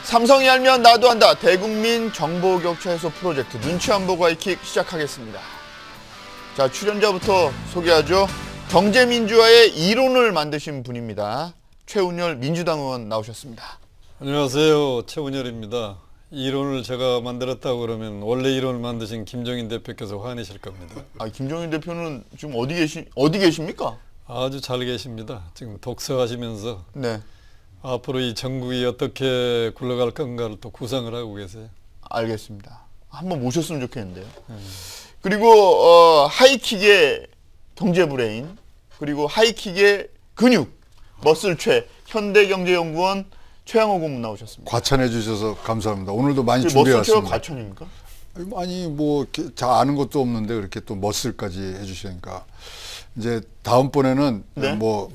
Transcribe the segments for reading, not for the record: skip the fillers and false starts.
삼성이 알면 나도 한다. 대국민 정보격차 해소 프로젝트 눈치 안 보고 하이킥 시작하겠습니다. 자, 출연자부터 소개하죠. 경제민주화의 이론을 만드신 분입니다. 최운열 민주당 의원 나오셨습니다. 안녕하세요. 최운열입니다. 이론을 제가 만들었다고 그러면 원래 이론을 만드신 김종인 대표께서 화내실 겁니다. 김종인 대표는 지금 어디 계십니까? 아주 잘 계십니다. 지금 독서하시면서 네. 앞으로 이 전국이 어떻게 굴러갈 건가를 또 구상을 하고 계세요. 알겠습니다. 한번 모셨으면 좋겠는데요. 그리고 하이킥의 경제 브레인, 그리고 하이킥의 근육, 머슬최, 현대경제연구원 최양호 고문 나오셨습니다. 과찬해 주셔서 감사합니다. 오늘도 많이 준비해왔습니다. 머슬최가 과찬입니까? 아니 뭐 잘 아는 것도 없는데 그렇게 또 머슬까지 해주시니까 이제 다음번에는 네? 뭐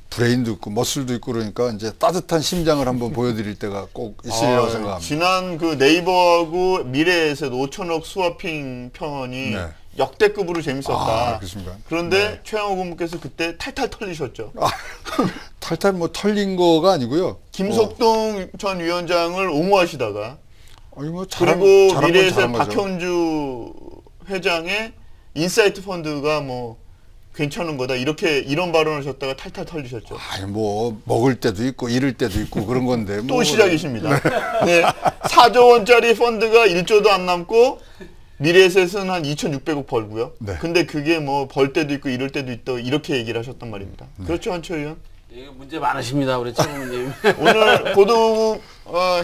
브레인도 있고 머슬도 있고 그러니까 이제 따뜻한 심장을 한번 보여드릴 때가 꼭 있으리라고 생각합니다. 지난 그 네이버하고 미래에셋 5천억 스와핑 편이 네. 역대급으로 재밌었다. 그렇습니까? 그런데 네. 최양호 고문께서 그때 탈탈 털리셨죠. 탈탈 뭐 털린 거가 아니고요. 김석동 전 위원장을 옹호하시다가 아니 뭐 그리고 미래에셋 박현주 회장의 인사이트 펀드가 뭐 괜찮은 거다 이런 발언을 하셨다가 탈탈 털리셨죠. 아니 뭐 먹을 때도 있고 잃을 때도 있고 그런 건데 또 시작이십니다. 네. 4조 원짜리 펀드가 1조도 안 남고 미래에셋은 한 2,600억 벌고요. 네. 근데 그게 뭐 벌 때도 있고 잃을 때도 있다 이렇게 얘기를 하셨단 말입니다. 네. 그렇죠, 한채 의원? 예, 문제 많으십니다, 우리 최고님. 오늘 고도국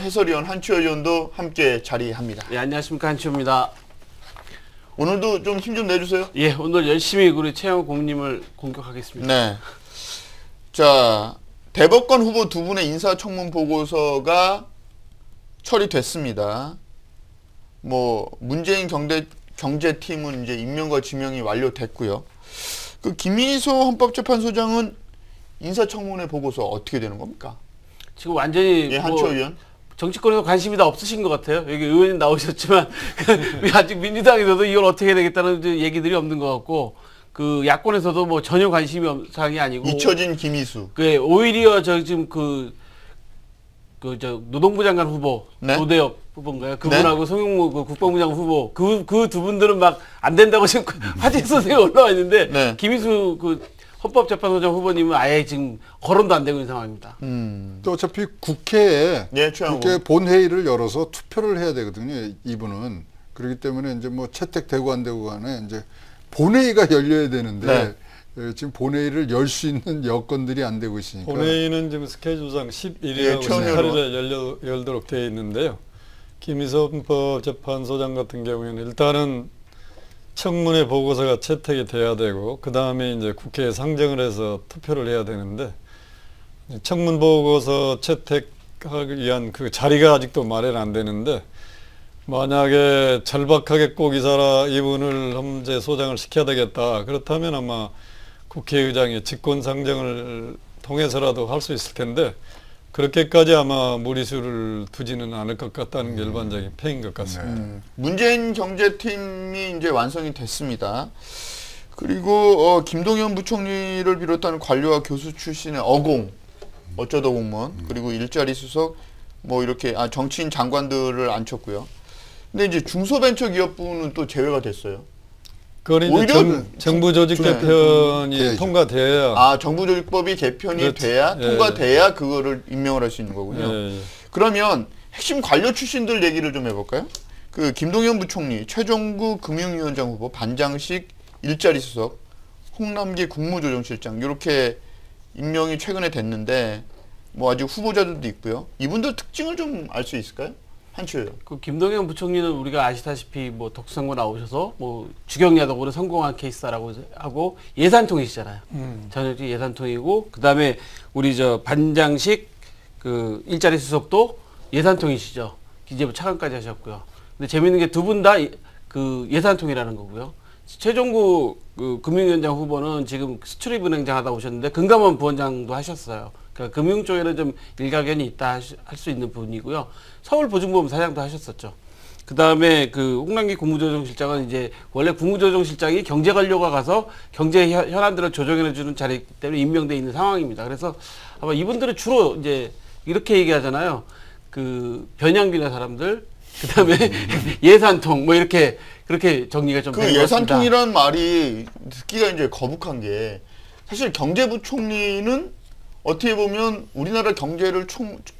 해설위원 한채 의원도 함께 자리합니다. 예, 안녕하십니까, 한치호입니다. 오늘도 좀 힘 좀 내주세요. 예, 오늘 열심히 우리 최양호 고문님을 공격하겠습니다. 네. 자, 대법관 후보 두 분의 인사청문 보고서가 처리됐습니다. 뭐 문재인 경제팀은 이제 임명과 지명이 완료됐고요. 그 김민수 헌법재판소장은 인사청문회 보고서 어떻게 되는 겁니까? 지금 완전히 예, 한초 의원. 정치권에서 관심이 다 없으신 것 같아요. 여기 의원님 나오셨지만 아직 민주당에서도 이걸 어떻게 해야 되겠다는 얘기들이 없는 것 같고 그 야권에서도 뭐 전혀 관심이 없는 상황이 아니고 잊혀진 김희수. 그 오히려 저 지금 저 노동부 장관 후보 네? 노대엽 후보인가요? 그분하고 네? 송영무 그 국방부 장관 후보 그 두 분들은 막 안 된다고 지금 화제 소식이 올라와 있는데 네. 김희수 그 헌법재판소장 후보님은 아예 지금 거론도 안 되고 있는 상황입니다. 또 어차피 국회에 예, 국회 본회의를 열어서 투표를 해야 되거든요. 이분은 그렇기 때문에 이제 뭐 채택되고 안 되고 간에 이제 본회의가 열려야 되는데 지금 본회의를 열 수 있는 여건들이 안 되고 있으니까. 본회의는 지금 스케줄상 11일하고 예, 18일에 열도록 되어 있는데요. 김희수 헌법재판소장 같은 경우에는 일단은 청문회 보고서가 채택이 돼야 되고 그 다음에 이제 국회에 상정을 해서 투표를 해야 되는데 청문 보고서 채택하기 위한 그 자리가 아직도 마련 안 되는데 만약에 절박하게 꼭 이분을 헌재 소장을 시켜야 되겠다 그렇다면 아마 국회의장이 직권 상정을 통해서라도 할 수 있을 텐데 그렇게까지 아마 무리수를 두지는 않을 것 같다는 게 일반적인 평인 것 같습니다. 문재인 경제팀이 이제 완성이 됐습니다. 그리고 김동연 부총리를 비롯한 관료와 교수 출신의 어쩌다 공무원 그리고 일자리 수석 뭐 이렇게 정치인 장관들을 앉혔고요. 근데 이제 중소벤처기업부는 또 제외가 됐어요. 그건 이제 정부조직 개편이 통과돼야. 정부조직법이 개편이 그렇지. 돼야 통과돼야 그거를 임명을 할 수 있는 거군요. 예. 그러면 핵심 관료 출신들 얘기를 좀 해볼까요? 그 김동연 부총리, 최종구 금융위원장 후보, 반장식 일자리 수석, 홍남기 국무조정실장 이렇게 임명이 최근에 됐는데 뭐 아직 후보자들도 있고요. 이분들 특징을 좀 알 수 있을까요? 한초요. 그 김동연 부총리는 우리가 아시다시피 뭐 독수선거 나오셔서 뭐 주경야독으로 성공한 케이스라고 하고 예산통이시잖아요. 전형적인 예산통이고 그 다음에 우리 저 반장식 그 일자리 수석도 예산통이시죠. 기재부 차관까지 하셨고요. 근데 재밌는 게 두 분 다 그 예산통이라는 거고요. 최종구 그 금융위원장 후보는 지금 수출입은행장 하다 오셨는데 금감원 부원장도 하셨어요. 그러니까 금융 쪽에는 좀 일가견이 있다 할 수 있는 부분이고요. 서울보증보험 사장도 하셨었죠. 그 다음에 그 홍남기 국무조정실장은 이제 원래 국무조정실장이 경제관료가 가서 경제 현안들을 조정해주는 자리 때문에 임명돼 있는 상황입니다. 그래서 아마 이분들은 주로 이제 이렇게 얘기하잖아요. 그 변양비나 사람들, 그다음에 예산통 뭐 이렇게 그렇게 정리가 좀 그 되는 것 같습니다. 예산통이라는 말이 듣기가 이제 거북한 게 사실 경제부총리는 어떻게 보면 우리나라 경제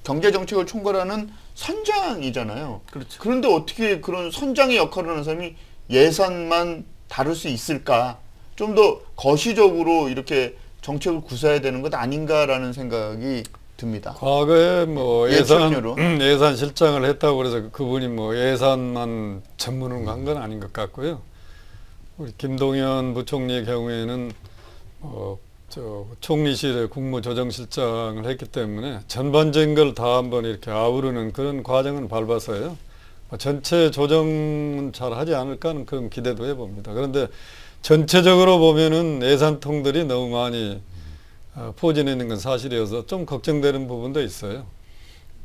정책을 총괄하는 선장이잖아요. 그렇죠. 그런데 어떻게 그런 선장의 역할을 하는 사람이 예산만 다룰 수 있을까? 좀 더 거시적으로 이렇게 정책을 구사해야 되는 것 아닌가라는 생각이 듭니다. 과거에 뭐 예측률로. 예산 실장을 했다고 그래서 그분이 뭐 예산만 전문으로 한 건 아닌 것 같고요. 우리 김동연 부총리의 경우에는 총리실의 국무조정실장을 했기 때문에 전반적인 걸 다 한번 이렇게 아우르는 그런 과정은 밟아서요. 전체 조정은 잘 하지 않을까 하는 그런 기대도 해봅니다. 그런데 전체적으로 보면은 예산통들이 너무 많이 포진해 있는 건 사실이어서 좀 걱정되는 부분도 있어요.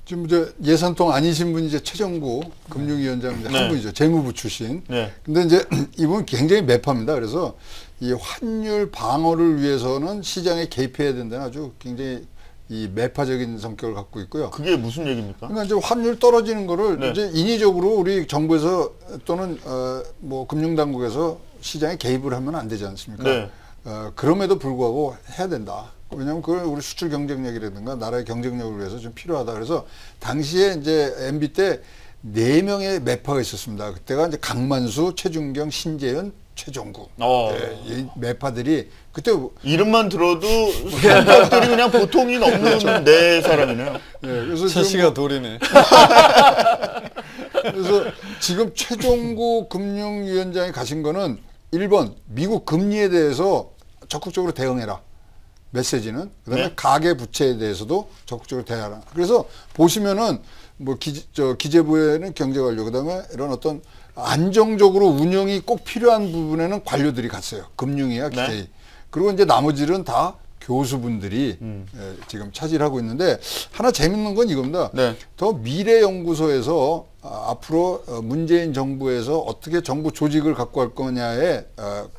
지금 이제 예산통 아니신 분이 이제 최정구 금융위원장 한 분이죠. 재무부 출신. 네. 근데 이제 이분 굉장히 매파입니다. 그래서 이 환율 방어를 위해서는 시장에 개입해야 된다는 아주 굉장히 이 매파적인 성격을 갖고 있고요. 그게 무슨 얘기입니까? 그러니까 이제 환율 떨어지는 거를 네. 이제 인위적으로 우리 정부에서 또는 뭐 금융당국에서 시장에 개입을 하면 안 되지 않습니까? 네. 그럼에도 불구하고 해야 된다. 왜냐하면 그걸 우리 수출 경쟁력이라든가 나라의 경쟁력을 위해서 좀 필요하다. 그래서 당시에 이제 MB 때 4명의 매파가 있었습니다. 그때가 이제 강만수, 최준경, 신재현, 최종구. 이 매파들이 그때 이름만 들어도 성격들이 그냥 보통이 넘는 네 사람이네요. 그래서 최씨가 돌이네. 그래서 지금 최종구 금융위원장이 가신 거는 1번 미국 금리에 대해서 적극적으로 대응해라. 메시지는 그다음에 네. 가계 부채에 대해서도 적극적으로 대응하라. 그래서 보시면은 뭐 기재부에는 경제관료 그다음에 이런 어떤 안정적으로 운영이 꼭 필요한 부분에는 관료들이 갔어요. 금융위와 기재. 네. 그리고 이제 나머지는 다 교수분들이 지금 차지를 하고 있는데 하나 재밌는 건 이겁니다. 네. 더 미래연구소에서 앞으로 문재인 정부에서 어떻게 정부 조직을 갖고 갈 거냐에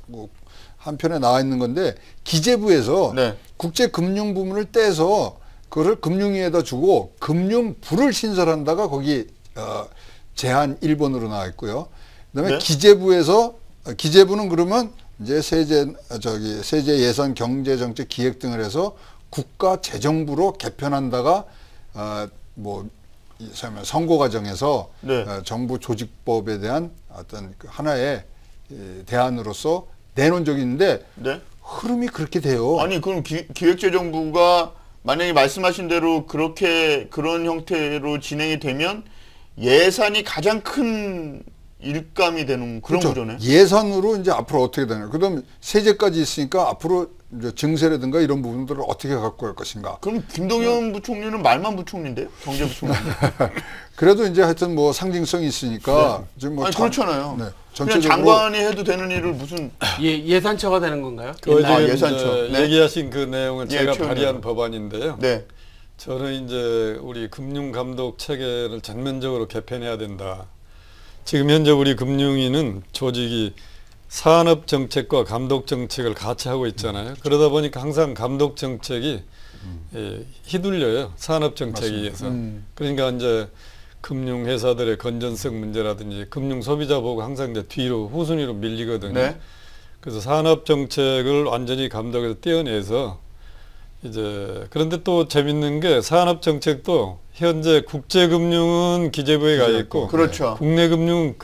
뭐 한편에 나와 있는 건데 기재부에서 네. 국제금융 부문을 떼서 그거를 금융위에다 주고 금융부를 신설한다가 거기 제한 1번으로 나와 있고요. 그다음에 네. 기재부는 그러면 이제 세제 예산 경제정책 기획 등을 해서 국가재정부로 개편한다가 뭐 선거 과정에서 네. 정부 조직법에 대한 어떤 하나의 대안으로서 내놓은 적이 있는데 네. 흐름이 그렇게 돼요. 아니 그럼 기획재정부가 만약에 말씀하신 대로 그런 형태로 진행이 되면 예산이 가장 큰 일감이 되는 그런 그렇죠. 구조네. 예산으로 이제 앞으로 어떻게 되냐. 그다음 세제까지 있으니까 앞으로 이제 증세라든가 이런 부분들을 어떻게 갖고 갈 것인가. 그럼 김동연 부총리는 말만 부총리인데요? 경제부총리. 그래도 이제 하여튼 뭐 상징성이 있으니까 지금 뭐 아니 그렇잖아요. 네, 그냥 장관이 해도 되는 일을 무슨 예산처가 되는 건가요? 그 아, 지금 예산처. 이제 네. 얘기하신 그 내용을 예, 제가 최근에. 발의한 법안인데요. 네. 저는 이제 우리 금융 감독 체계를 전면적으로 개편해야 된다. 지금 현재 우리 금융위는 조직이 산업 정책과 감독 정책을 같이 하고 있잖아요. 그러다 보니까 항상 감독 정책이 휘둘려요. 산업 정책에 의해서. 그러니까 이제 금융 회사들의 건전성 문제라든지 금융 소비자 보고 항상 이제 뒤로 후순위로 밀리거든요. 네. 그래서 산업 정책을 완전히 감독에서 떼어내서 이제 그런데 또 재밌는 게 산업 정책도 현재 국제금융은 기재부에 가 있고 그렇죠. 국내 금융은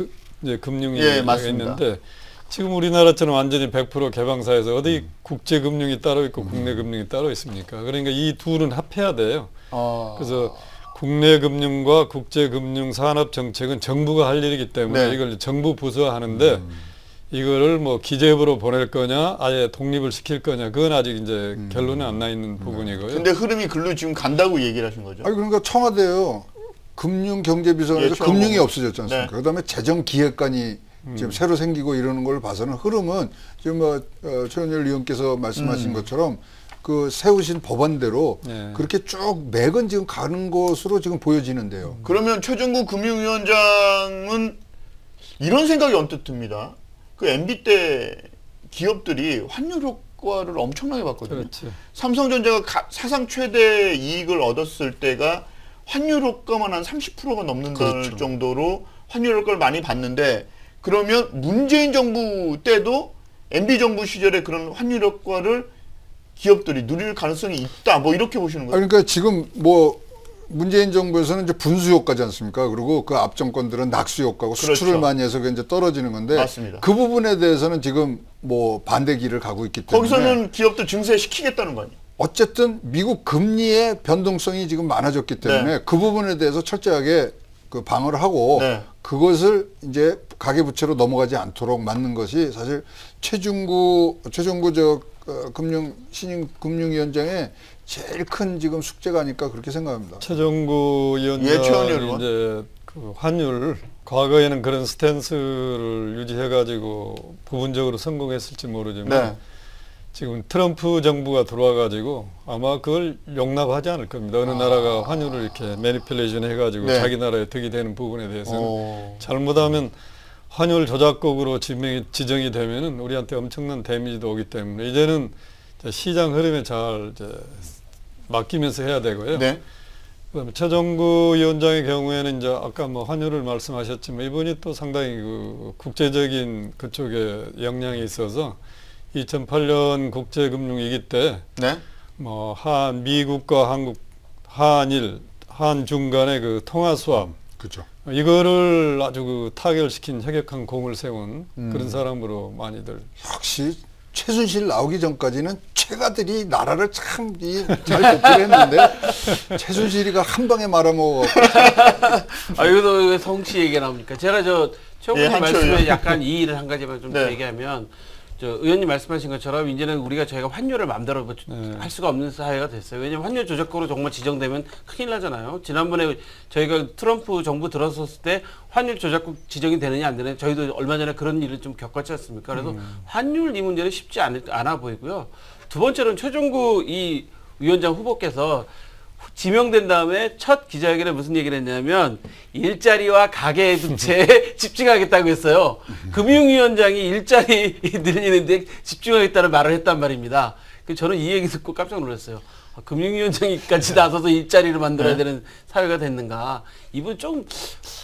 이제 금융이 예, 가 맞습니다. 있는데 지금 우리나라처럼 완전히 100% 개방사에서 어디 국제금융이 따로 있고 국내 금융이 따로 있습니까? 그러니까 이 둘은 합해야 돼요. 그래서 국내 금융과 국제 금융 산업 정책은 정부가 할 일이기 때문에 네. 이걸 정부 부서가 하는데 이거를 뭐 기재부로 보낼 거냐, 아예 독립을 시킬 거냐, 그건 아직 이제 결론이 안 나 있는 부분이고요. 근데 흐름이 글로 지금 간다고 얘기를 하신 거죠? 아니 그러니까 청와대요. 금융경제비서관에서 예, 금융이 처음 없어졌지 않습니까? 네. 그다음에 재정기획관이 지금 새로 생기고 이러는 걸 봐서는 흐름은 지금 뭐 최은열 의원께서 말씀하신 것처럼 그 세우신 법안대로 네. 그렇게 쭉 매건 지금 가는 것으로 지금 보여지는데요. 그러면 최종구 금융위원장은 이런 생각이 언뜻 듭니다. 그 MB 때 기업들이 환율 효과를 엄청나게 봤거든요. 그렇죠. 삼성전자가 사상 최대 이익을 얻었을 때가 환율 효과만 한 30%가 넘는다는 그렇죠. 정도로 환율 효과를 많이 봤는데 그러면 문재인 정부 때도 MB 정부 시절에 그런 환율 효과를 기업들이 누릴 가능성이 있다. 뭐 이렇게 보시는 거예요? 그러니까 지금 뭐 문재인 정부에서는 이제 분수 효과지 않습니까? 그리고 그 앞 정권들은 낙수 효과고 그렇죠. 수출을 많이 해서 그게 이제 떨어지는 건데 맞습니다. 그 부분에 대해서는 지금 뭐 반대 길을 가고 있기 때문에 거기서는 기업들 증세시키겠다는 거 아니에요? 어쨌든 미국 금리의 변동성이 지금 많아졌기 때문에 그 부분에 대해서 철저하게 그 방어를 하고 네. 그것을 이제 가계부채로 넘어가지 않도록 막는 것이 사실 최중구 신임 금융위원장의 제일 큰 지금 숙제가 아닐까 그렇게 생각합니다. 최종구 예, 최원희 위원장이 의원. 이제 그 환율 과거에는 그런 스탠스를 유지해가지고 부분적으로 성공했을지 모르지만 네. 지금 트럼프 정부가 들어와가지고 아마 그걸 용납하지 않을 겁니다. 어느 나라가 환율을 이렇게 매니플레이션 해가지고 네. 자기 나라에 득이 되는 부분에 대해서는 오. 잘못하면 환율 조작국으로 지정이 되면은 우리한테 엄청난 데미지도 오기 때문에 이제는 이제 시장 흐름에 잘 이제 맡기면서 해야 되고요. 네. 그다음에 최종구 위원장의 경우에는 이제 아까 뭐 환율을 말씀하셨지만 이분이 또 상당히 그 국제적인 그쪽에 역량이 있어서 2008년 국제금융위기 때 네. 뭐 미국과 한국, 한일, 한중 간의 그 통화 수합 그렇죠. 이거를 아주 그 타결시킨 혁혁한 공을 세운 그런 사람으로 많이들. 역시 최순실 나오기 전까지는 최가들이 나라를 참 잘 도출했는데 최순실이가 한 방에 말아먹어. 아, 여기도 왜 성씨 얘기가 나옵니까? 제가 최고님 예, 말씀에 한철이요. 약간 이의를 한 가지만 좀 네. 얘기하면 의원님 말씀하신 것처럼 이제는 저희가 환율을 마음대로 할 수가 없는 사회가 됐어요. 왜냐면 환율 조작국으로 정말 지정되면 큰일 나잖아요. 지난번에 저희가 트럼프 정부 들어섰을 때 환율 조작국 지정이 되느냐 안 되느냐 저희도 얼마 전에 그런 일을 좀 겪었지 않습니까? 그래서 환율 이 문제는 쉽지 않아 보이고요. 두 번째로는 최종구 이 위원장 후보께서 지명된 다음에 첫 기자회견에 무슨 얘기를 했냐면 일자리와 가계 부채에 집중하겠다고 했어요. 금융위원장이 일자리 늘리는데 집중하겠다는 말을 했단 말입니다. 저는 이 얘기 듣고 깜짝 놀랐어요. 금융위원장이까지 나서서 일자리를 만들어야 되는 사회가 됐는가. 이분 좀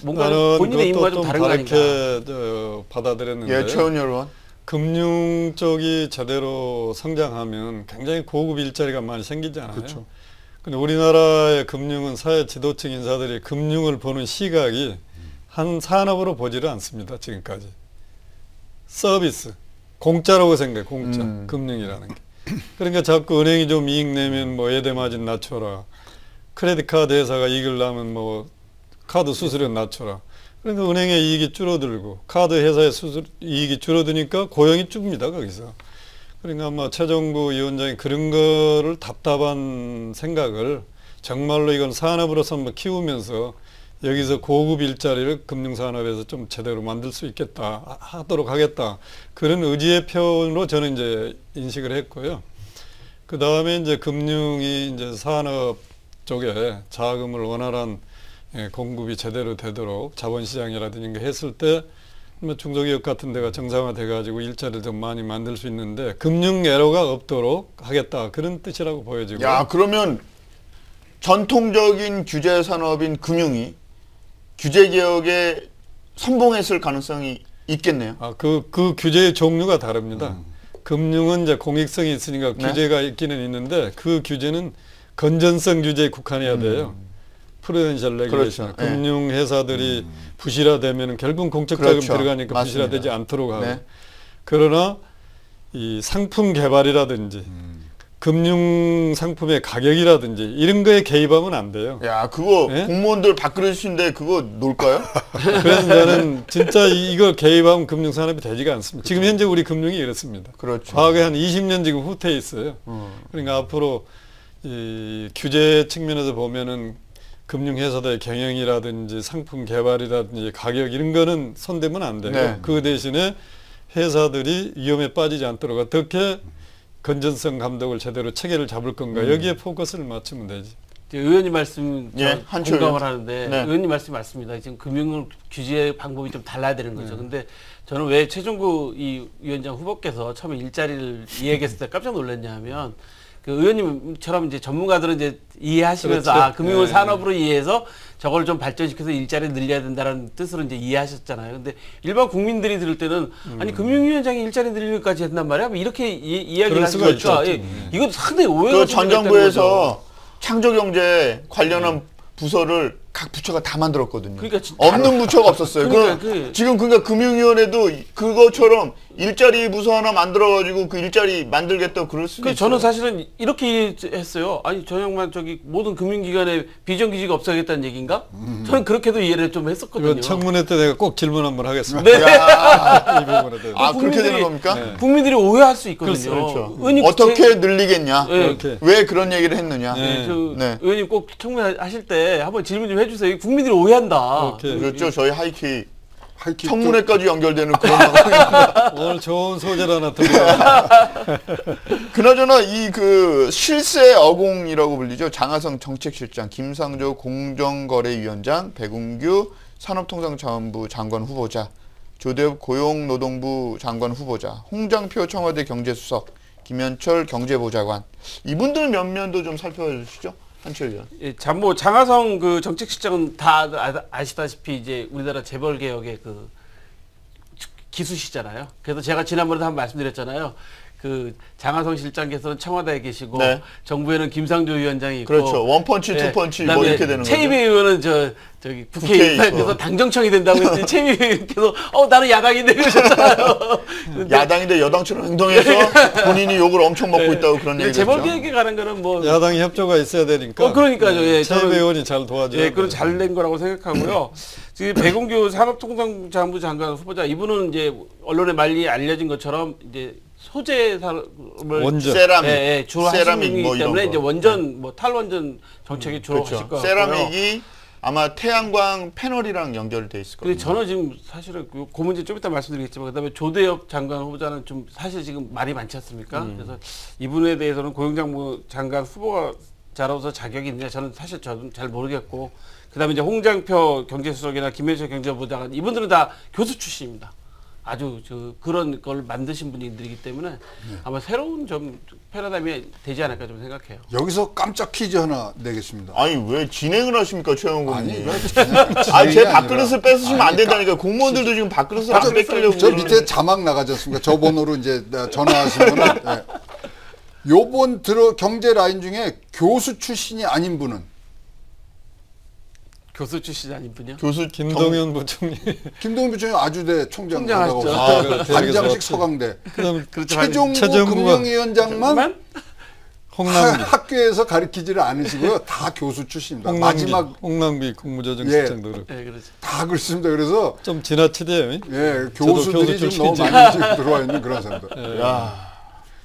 뭔가 본인의 임무가 좀 다른 거 아닌가. 다르게 받아들였는데요. 예, 최원희 의원. 금융 쪽이 제대로 성장하면 굉장히 고급 일자리가 많이 생기잖아요. 그렇죠. 근데 우리나라의 금융은 사회 지도층 인사들이 금융을 보는 시각이 한 산업으로 보지를 않습니다. 지금까지. 서비스. 공짜라고 생각해. 공짜. 금융이라는 게. 그러니까 자꾸 은행이 좀 이익 내면 뭐 예대마진 낮춰라. 크레딧 카드 회사가 이익을 나면 뭐 카드 수수료 낮춰라. 그러니까 은행의 이익이 줄어들고 카드 회사의 이익이 줄어드니까 고용이 줍니다. 거기서. 그러니까 아마 최종구 위원장이 그런 거를 답답한 생각을 정말로 이건 산업으로서 한번 키우면서 여기서 고급 일자리를 금융산업에서 좀 제대로 만들 수 있겠다, 하도록 하겠다. 그런 의지의 표현으로 저는 이제 인식을 했고요. 그 다음에 이제 금융이 이제 산업 쪽에 자금을 원활한 공급이 제대로 되도록 자본시장이라든지 했을 때 중소기업 같은 데가 정상화돼 가지고 일자리를 좀 많이 만들 수 있는데 금융 애로가 없도록 하겠다 그런 뜻이라고 보여지고. 야, 그러면 전통적인 규제 산업인 금융이 규제 개혁에 선봉했을 가능성이 있겠네요. 그 규제의 종류가 다릅니다. 금융은 이제 공익성이 있으니까 네. 규제가 있기는 있는데 그 규제는 건전성 규제에 국한해야 돼요. 프루덴셜 레귤레이션. 그렇죠. 금융 회사들이 부실화되면 결국 공적 자금 그렇죠. 들어가니까 맞습니다. 부실화되지 않도록 하고. 네. 그러나 이 상품 개발이라든지 금융 상품의 가격이라든지 이런 거에 개입하면 안 돼요. 야, 그거 예? 공무원들 밥그릇인데 그거 놀까요? 그래서 저는 진짜 이걸 개입하면 금융산업이 되지가 않습니다. 지금 현재 우리 금융이 이렇습니다. 그렇죠. 과거에 한 20년 지금 후퇴해 있어요. 그러니까 앞으로 이 규제 측면에서 보면은 금융회사들의 경영이라든지 상품 개발이라든지 가격 이런 거는 손대면 안 돼요. 네. 그 대신에 회사들이 위험에 빠지지 않도록 어떻게 건전성 감독을 제대로 체계를 잡을 건가 여기에 포커스를 맞추면 되지. 의원님 말씀 예, 한철 공감을 의원. 하는데 네. 의원님 말씀이 맞습니다. 지금 금융 규제 방법이 좀 달라야 되는 거죠. 근데 저는 왜 최종구 이 위원장 후보께서 처음에 일자리를 이야기했을 때 깜짝 놀랐냐 하면 그 의원님처럼 이제 전문가들은 이제 이해하시면서 그렇죠. 아, 금융을 네. 산업으로 이해해서 저걸 좀 발전시켜서 일자리 늘려야 된다는 뜻으로 이제 이해하셨잖아요. 근데 일반 국민들이 들을 때는 아니 금융위원장이 일자리 늘리는 것까지 했단 말이야. 뭐 이렇게 이야기를 그럴 하시는 수가 거죠. 있죠. 이건 상당히 오해가 그 좀 전 있다는 거죠. 정부에서 창조경제 관련한 부서를 각 부처가 다 만들었거든요. 그러니까 없는 부처가 없었어요. 그러니까 지금 그러니까 금융위원회도 그것처럼 일자리 부서 하나 만들어가지고 그 일자리 만들겠다고 그럴 수도 있어요. 저는 사실은 이렇게 했어요. 아니 저 양반 저기 모든 금융기관에 비정규직이 없어야겠다는 얘기인가? 저는 그렇게도 이해를 좀 했었거든요. 이건 청문회 때 내가 꼭 질문 한번 하겠습니다. 네. 이 부분에 대해서. 아 그렇게 국민들이- 되는 겁니까? 네. 국민들이 오해할 수 있거든요. 그렇죠. 의원님 어떻게 늘리겠냐? 네. 이렇게. 왜 그런 얘기를 했느냐? 네. 네. 의원님 꼭 청문회 하실 때 한번 질문 좀 해주세요. 국민들이 오해한다. 오케이. 그렇죠. 저희 하이킥 하이킥도 청문회까지 연결되는 그런 방송입니다. 오늘 좋은 소재를 하나 드립니다. 그나저나 이 그 실세 어공이라고 불리죠. 장하성 정책실장, 김상조 공정거래위원장, 백운규 산업통상자원부 장관 후보자, 조대엽 고용노동부 장관 후보자, 홍장표 청와대 경제수석, 김현철 경제보좌관. 이분들 면면도 좀 살펴주시죠. 한철 의원. 예, 장하성 그 정책실장은 다 아시다시피 이제 우리나라 재벌 개혁의 그 기수시잖아요. 그래서 제가 지난번에도 한번 말씀드렸잖아요. 그 장하성 실장께서는 청와대에 계시고 네. 정부에는 김상조 위원장이 있고 그렇죠. 원펀치, 예, 투펀치 뭐 그다음에 이렇게 되는 거죠. 최이배 의원은 저기 국회에 국회의원께서 있어. 당정청이 된다고 했더니 최이배 의원께서 나는 야당인데 그러셨잖아요. 근데 야당인데 여당처럼 행동해서 본인이 욕을 엄청 먹고 있다고 그런 근데 얘기를 재벌 했죠. 개혁에 가는 거는 뭐 야당이 협조가 있어야 되니까. 그러니까요. 예, 최 저는- 의원이 잘 도와줘야 예, 돼요. 그건 잘 된 거라고 생각하고요. 지금 백운규 산업통상자원부 장관 후보자 이분은 이제 언론에 많이 알려진 것처럼 이제 소재 산업을 원전. 세라믹, 주로 세라믹 하시는 뭐 분이기 이런 때문에 거. 이제 원전 뭐 탈원전 정책이 주로 하실 그렇죠. 것 같고요. 세라믹이 아마 태양광 패널이랑 연결돼 있을 거예요. 근데 저는 지금 사실은 그 문제 좀 이따 말씀드리겠지만 그다음에 조대엽 장관 후보자는 좀 사실 지금 말이 많지 않습니까? 그래서 이분에 대해서는 고용장부 장관 후보자로서 자격이 있느냐 저는 잘 모르겠고 그다음에 이제 홍장표 경제수석이나 김현철 경제부장관 이분들은 다 교수 출신입니다. 아주 그런 걸 만드신 분들이기 때문에 아마 새로운 좀 패러다임이 되지 않을까 좀 생각해요. 여기서 깜짝 퀴즈 하나 내겠습니다. 아니 왜 진행을 하십니까 최영국 아니, 님? 왜 그냥 아니 제 진행이 밥그릇을 아니라- 뺏으시면 안 아니, 된다니까. 공무원들도 지금 밥그릇을 안 뺏기려고 저 그러는데. 밑에 자막 나가지 않습니까? 저 번호로 이제 전화하시면은 예. 요번 경제 라인 중에 교수 출신이 아닌 분은 교수 출신 아닌 분이요? 교수 김동연 부총리. 김동연 부총리 아주대 총장 총장하시죠. 나가고 그렇죠. 반장식 그래서 서강대 그다음 그렇죠. 최종구 최정구가- 금융위원장만 홍남기. 학교에서 가르치지를 않으시고요. 다 교수 출신입니다. 마지막 홍남기 국무조정실장도 그렇고. 네, 그렇죠. 다 그렇습니다. 그래서 좀 지나치대요. 예, 저도 교수들이 교수 지금 너무 출신이지. 많이 지금 들어와 있는 그런 사람들. 야,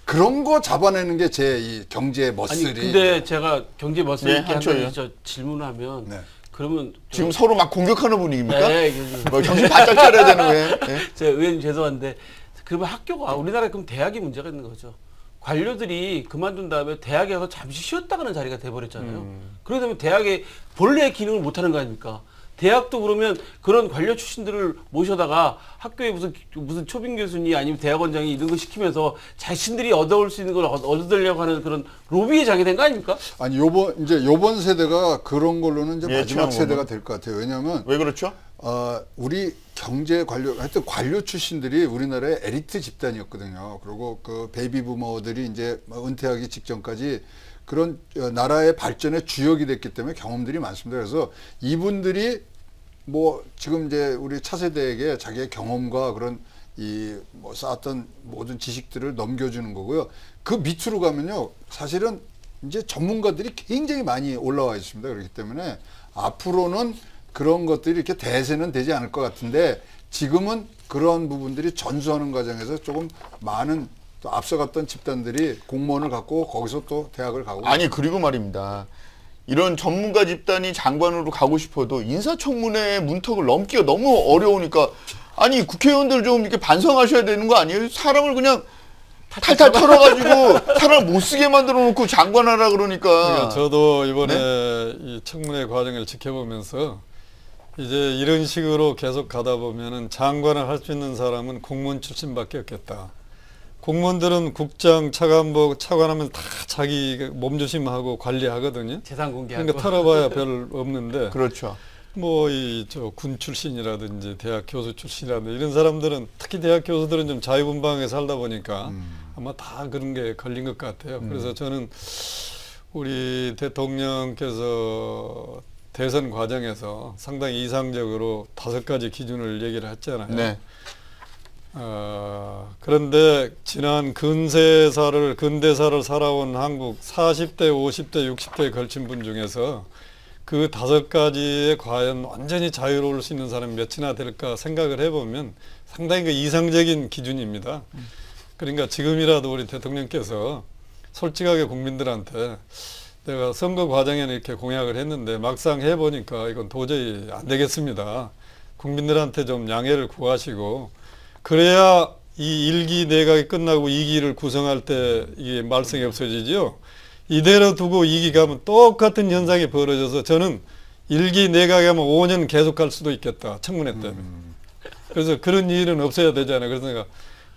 그런 거 잡아내는 게 제 이 경제 아니 머슬이. 근데 제가 경제 머슬 네, 있게 한초예요. 한번 질문하면 네. 그러면 지금 서로 막 공격하는 분위기입니까? 네, 뭐 정신 바짝 차려야 되는 거예요. 네? 제가 의원님 죄송한데 그러면 학교가 우리나라에 그럼 대학이 문제가 있는 거죠. 관료들이 그만둔 다음에 대학에 가서 잠시 쉬었다 가는 자리가 돼버렸잖아요. 그러게 되면 대학의 본래의 기능을 못하는 거 아닙니까? 대학도 그러면 그런 관료 출신들을 모셔다가 학교에 무슨 초빙 교수니 아니면 대학원장이 이런 거 시키면서 자신들이 얻어올 수 있는 걸 얻으려고 하는 그런 로비의 장이 된 거 아닙니까? 아니 요번 세대가 그런 걸로는 이제 예, 마지막 지난 세대가 거는. 될 것 같아요. 왜냐하면 왜 그렇죠? 우리 경제 하여튼 관료 출신들이 우리나라의 에리트 집단이었거든요. 그리고 그 베이비 부머들이 이제 은퇴하기 직전까지 그런 나라의 발전의 주역이 됐기 때문에 경험들이 많습니다. 그래서 이분들이 뭐 지금 이제 우리 차세대에게 자기의 경험과 그런 뭐 쌓았던 모든 지식들을 넘겨주는 거고요. 그 밑으로 가면요, 사실은 이제 전문가들이 굉장히 많이 올라와 있습니다. 그렇기 때문에 앞으로는 그런 것들이 이렇게 대세는 되지 않을 것 같은데 지금은 그런 부분들이 전수하는 과정에서 조금 많은 또 앞서갔던 집단들이 공무원을 갖고 거기서 또 대학을 가고 아니 그리고 말입니다. 이런 전문가 집단이 장관으로 가고 싶어도 인사청문회 문턱을 넘기가 너무 어려우니까 아니 국회의원들 좀 이렇게 반성하셔야 되는 거 아니에요? 사람을 그냥 탈탈 털어가지고 사람 못 쓰게 만들어 놓고 장관하라 그러니까. 그러니까 저도 이번에 이 청문회 과정을 지켜보면서 이제 이런 식으로 계속 가다 보면은 장관을 할 수 있는 사람은 공무원 출신밖에 없겠다. 공무원들은 국장, 차관보, 차관하면 다 자기 몸조심하고 관리하거든요. 재산 공개하고. 그러니까 털어봐야 별 없는데 그렇죠. 뭐 이 저 군 출신이라든지 대학 교수 출신이라든지 이런 사람들은 특히 대학 교수들은 좀 자유분방하게 살다 보니까 아마 다 그런 게 걸린 것 같아요. 그래서 저는 우리 대통령께서 대선 과정에서 상당히 이상적으로 5가지 기준을 얘기를 했잖아요. 네. 그런데 지난 근대사를 살아온 한국 40대, 50대, 60대에 걸친 분 중에서 그 5가지에 과연 완전히 자유로울 수 있는 사람이 몇이나 될까 생각을 해보면 상당히 그 이상적인 기준입니다. 그러니까 지금이라도 우리 대통령께서 솔직하게 국민들한테 내가 선거 과정에는 이렇게 공약을 했는데 막상 해보니까 이건 도저히 안 되겠습니다. 국민들한테 좀 양해를 구하시고 그래야 이 1기 내각이 끝나고 2기를 구성할 때 이게 말썽이 없어지죠. 이대로 두고 2기 가면 똑같은 현상이 벌어져서 저는 1기 내각이 하면 5년 계속 갈 수도 있겠다. 청문회 때문에. 그래서 그런 일은 없어야 되잖아요. 그래서 내가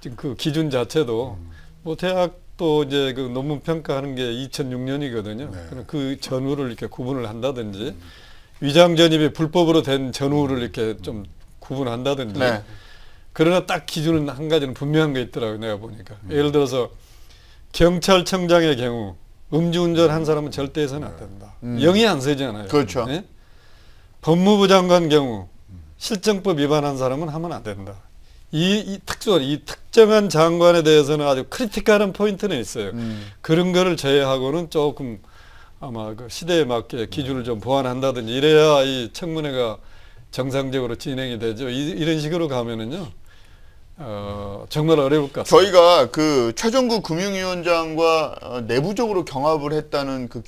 지금 그 기준 자체도 뭐 대학도 이제 그 논문 평가하는 게 2006년이거든요. 네. 그 전후를 이렇게 구분을 한다든지 위장 전입이 불법으로 된 전후를 이렇게 좀 구분한다든지 네. 그러나 딱 기준은 한 가지는 분명한 게 있더라고요. 내가 보니까. 예를 들어서 경찰청장의 경우 음주운전 한 사람은 절대 해서는 안 된다. 영이 안 세잖아요. 그렇죠. 예? 법무부 장관 경우 실정법 위반한 사람은 하면 안 된다. 이 특정한 장관에 대해서는 아주 크리티컬한 포인트는 있어요. 그런 거를 제외하고는 조금 아마 그 시대에 맞게 기준을 좀 보완한다든지 이래야 이 청문회가 정상적으로 진행이 되죠. 이런 식으로 가면은요, 정말 어려울 것 같습니다. 저희가 그 최종구 금융위원장과 내부적으로 경합을 했다는 그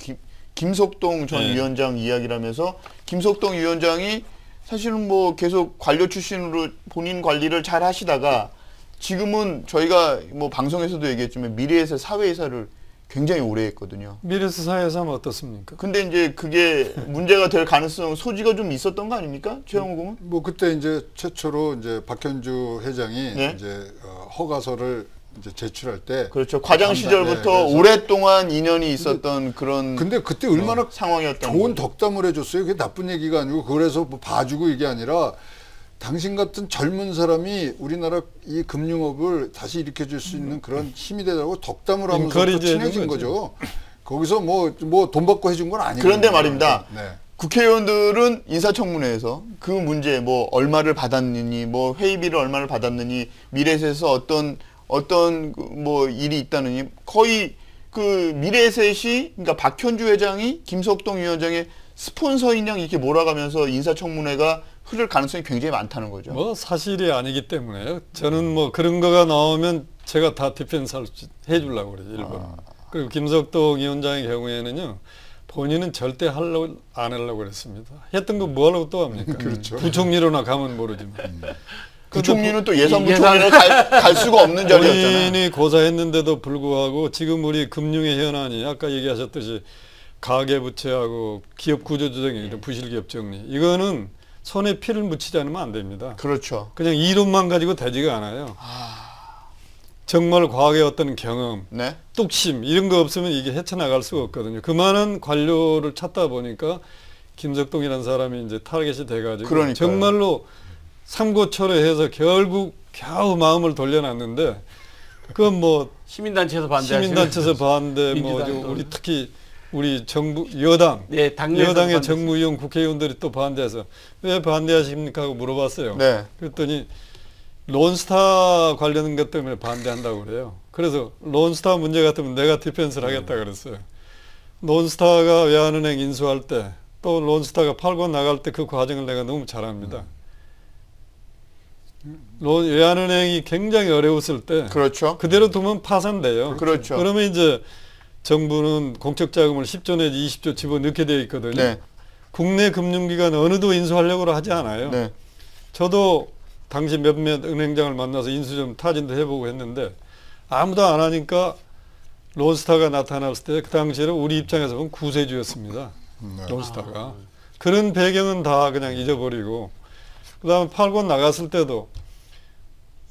김석동 전 네. 위원장 이야기라면서 김석동 위원장이 사실은 뭐 계속 관료 출신으로 본인 관리를 잘 하시다가 지금은 저희가 뭐 방송에서도 얘기했지만 미래에셋 사회이사를 굉장히 오래 했거든요. 미래에서 사회에서 하면 어떻습니까? 근데 이제 그게 문제가 될 가능성 소지가 좀 있었던 거 아닙니까? 최영우 공은? 뭐 그때 이제 최초로 이제 박현주 회장이 네. 이제 허가서를 이제 제출할 때 그렇죠. 과장 시절부터 그래서 오랫동안 인연이 있었던 그런 근데 그때 얼마나 상황이었던 좋은 거죠. 덕담을 해줬어요. 그게 나쁜 얘기가 아니고 그래서 뭐 봐주고 이게 아니라 당신 같은 젊은 사람이 우리나라 이 금융업을 다시 일으켜줄 수 있는 그런 힘이 되라고 덕담을 하면서 또 인커리지 친해진 해준 거죠. 거기서 뭐 돈 받고 해준 건 아니고. 그런데 말입니다. 네. 국회의원들은 인사청문회에서 그 문제 뭐 얼마를 받았느니 뭐 회의비를 얼마를 받았느니 미래에셋에서 어떤 뭐 일이 있다느니 거의 그 미래에셋이 그러니까 박현주 회장이 김석동 위원장의 스폰서인 양 이렇게 몰아가면서 인사청문회가 흐를 가능성이 굉장히 많다는 거죠. 뭐 사실이 아니기 때문에요. 저는 뭐 그런 거가 나오면 제가 다 디펜스 해주려고 그래요. 일본. 그리고 김석동 위원장의 경우에는요. 본인은 절대 안 하려고 그랬습니다. 했던 거 뭐 하려고 또 합니까? 그렇죠. 부총리로나 가면 모르지만. 부총리는 또 예산부총리로 갈 수가 없는 자리였잖아요. 본인이 고사했는데도 불구하고 지금 우리 금융의 현안이 아까 얘기하셨듯이 가계부채하고 기업 구조조정이 이런 부실기업 정리. 이거는 손에 피를 묻히지 않으면 안 됩니다. 그렇죠. 그냥 이론만 가지고 되지가 않아요. 정말 과거의 어떤 경험, 네. 뚝심 이런 거 없으면 이게 헤쳐나갈 수가 없거든요. 그만한 관료를 찾다 보니까 김석동이라는 사람이 이제 타겟이 돼가지고 그러니까요. 정말로 삼고초려해서 결국 겨우 마음을 돌려놨는데 그건 뭐 시민단체에서 반대하시는 시민단체에서 반대, 뭐 민주당도. 우리 특히 우리 정부 여당 네, 당내에서 여당의 반대했어요. 정무위원 국회의원들이 또 반대해서 왜 반대하십니까 하고 물어봤어요. 네. 그랬더니 론스타 관련 것 때문에 반대한다고 그래요. 그래서 론스타 문제 같으면 내가 디펜스를 하겠다 그랬어요. 론스타가 외환은행 인수할 때 또 론스타가 팔고 나갈 때 그 과정을 내가 너무 잘 압니다. 외환은행이 굉장히 어려웠을 때 그렇죠. 그대로 두면 파산돼요. 그렇죠. 그러면 이제 정부는 공적 자금을 10조 내지 20조 집어넣게 되어 있거든요. 네. 국내 금융기관 어느도 인수하려고 하지 않아요. 네. 저도 당시 몇몇 은행장을 만나서 인수 좀 타진도 해보고 했는데 아무도 안 하니까 론스타가 나타났을 때 그 당시에는 우리 입장에서 보면 구세주였습니다. 네. 론스타가. 그런 배경은 다 그냥 잊어버리고 그 다음에 팔고 나갔을 때도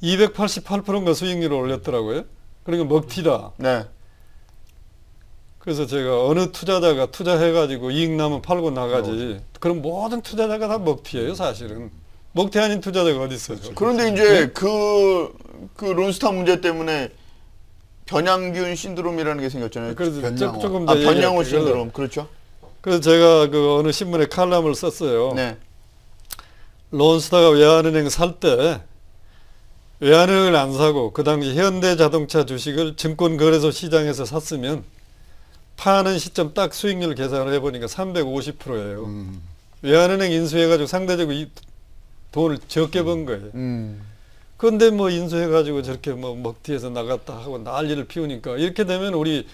288%인가 수익률을 올렸더라고요. 그러니까 먹튀다. 네. 그래서 제가 어느 투자자가 투자해가지고 이익 나면 팔고 나가지. 그럼 모든 투자자가 다 먹튀예요, 사실은. 먹튀 아닌 투자자가 어디 있어요? 그런데 이제 그 론스타 문제 때문에 변양균 신드롬이라는 게 생겼잖아요. 그래서 변양호. 조금 더 변양호 얘기할게요. 신드롬. 그렇죠. 그래서 제가 그 어느 신문에 칼럼을 썼어요. 네. 론스타가 외환은행 살 때 외환은행을 안 사고 그 당시 현대자동차 주식을 증권거래소 시장에서 샀으면 파는 시점 딱 수익률 계산을 해보니까 350%예요. 외환은행 인수해가지고 상대적으로 이 돈을 적게 번 거예요. 그런데 뭐 인수해가지고 저렇게 뭐 먹튀해서 나갔다 하고 난리를 피우니까 이렇게 되면 우리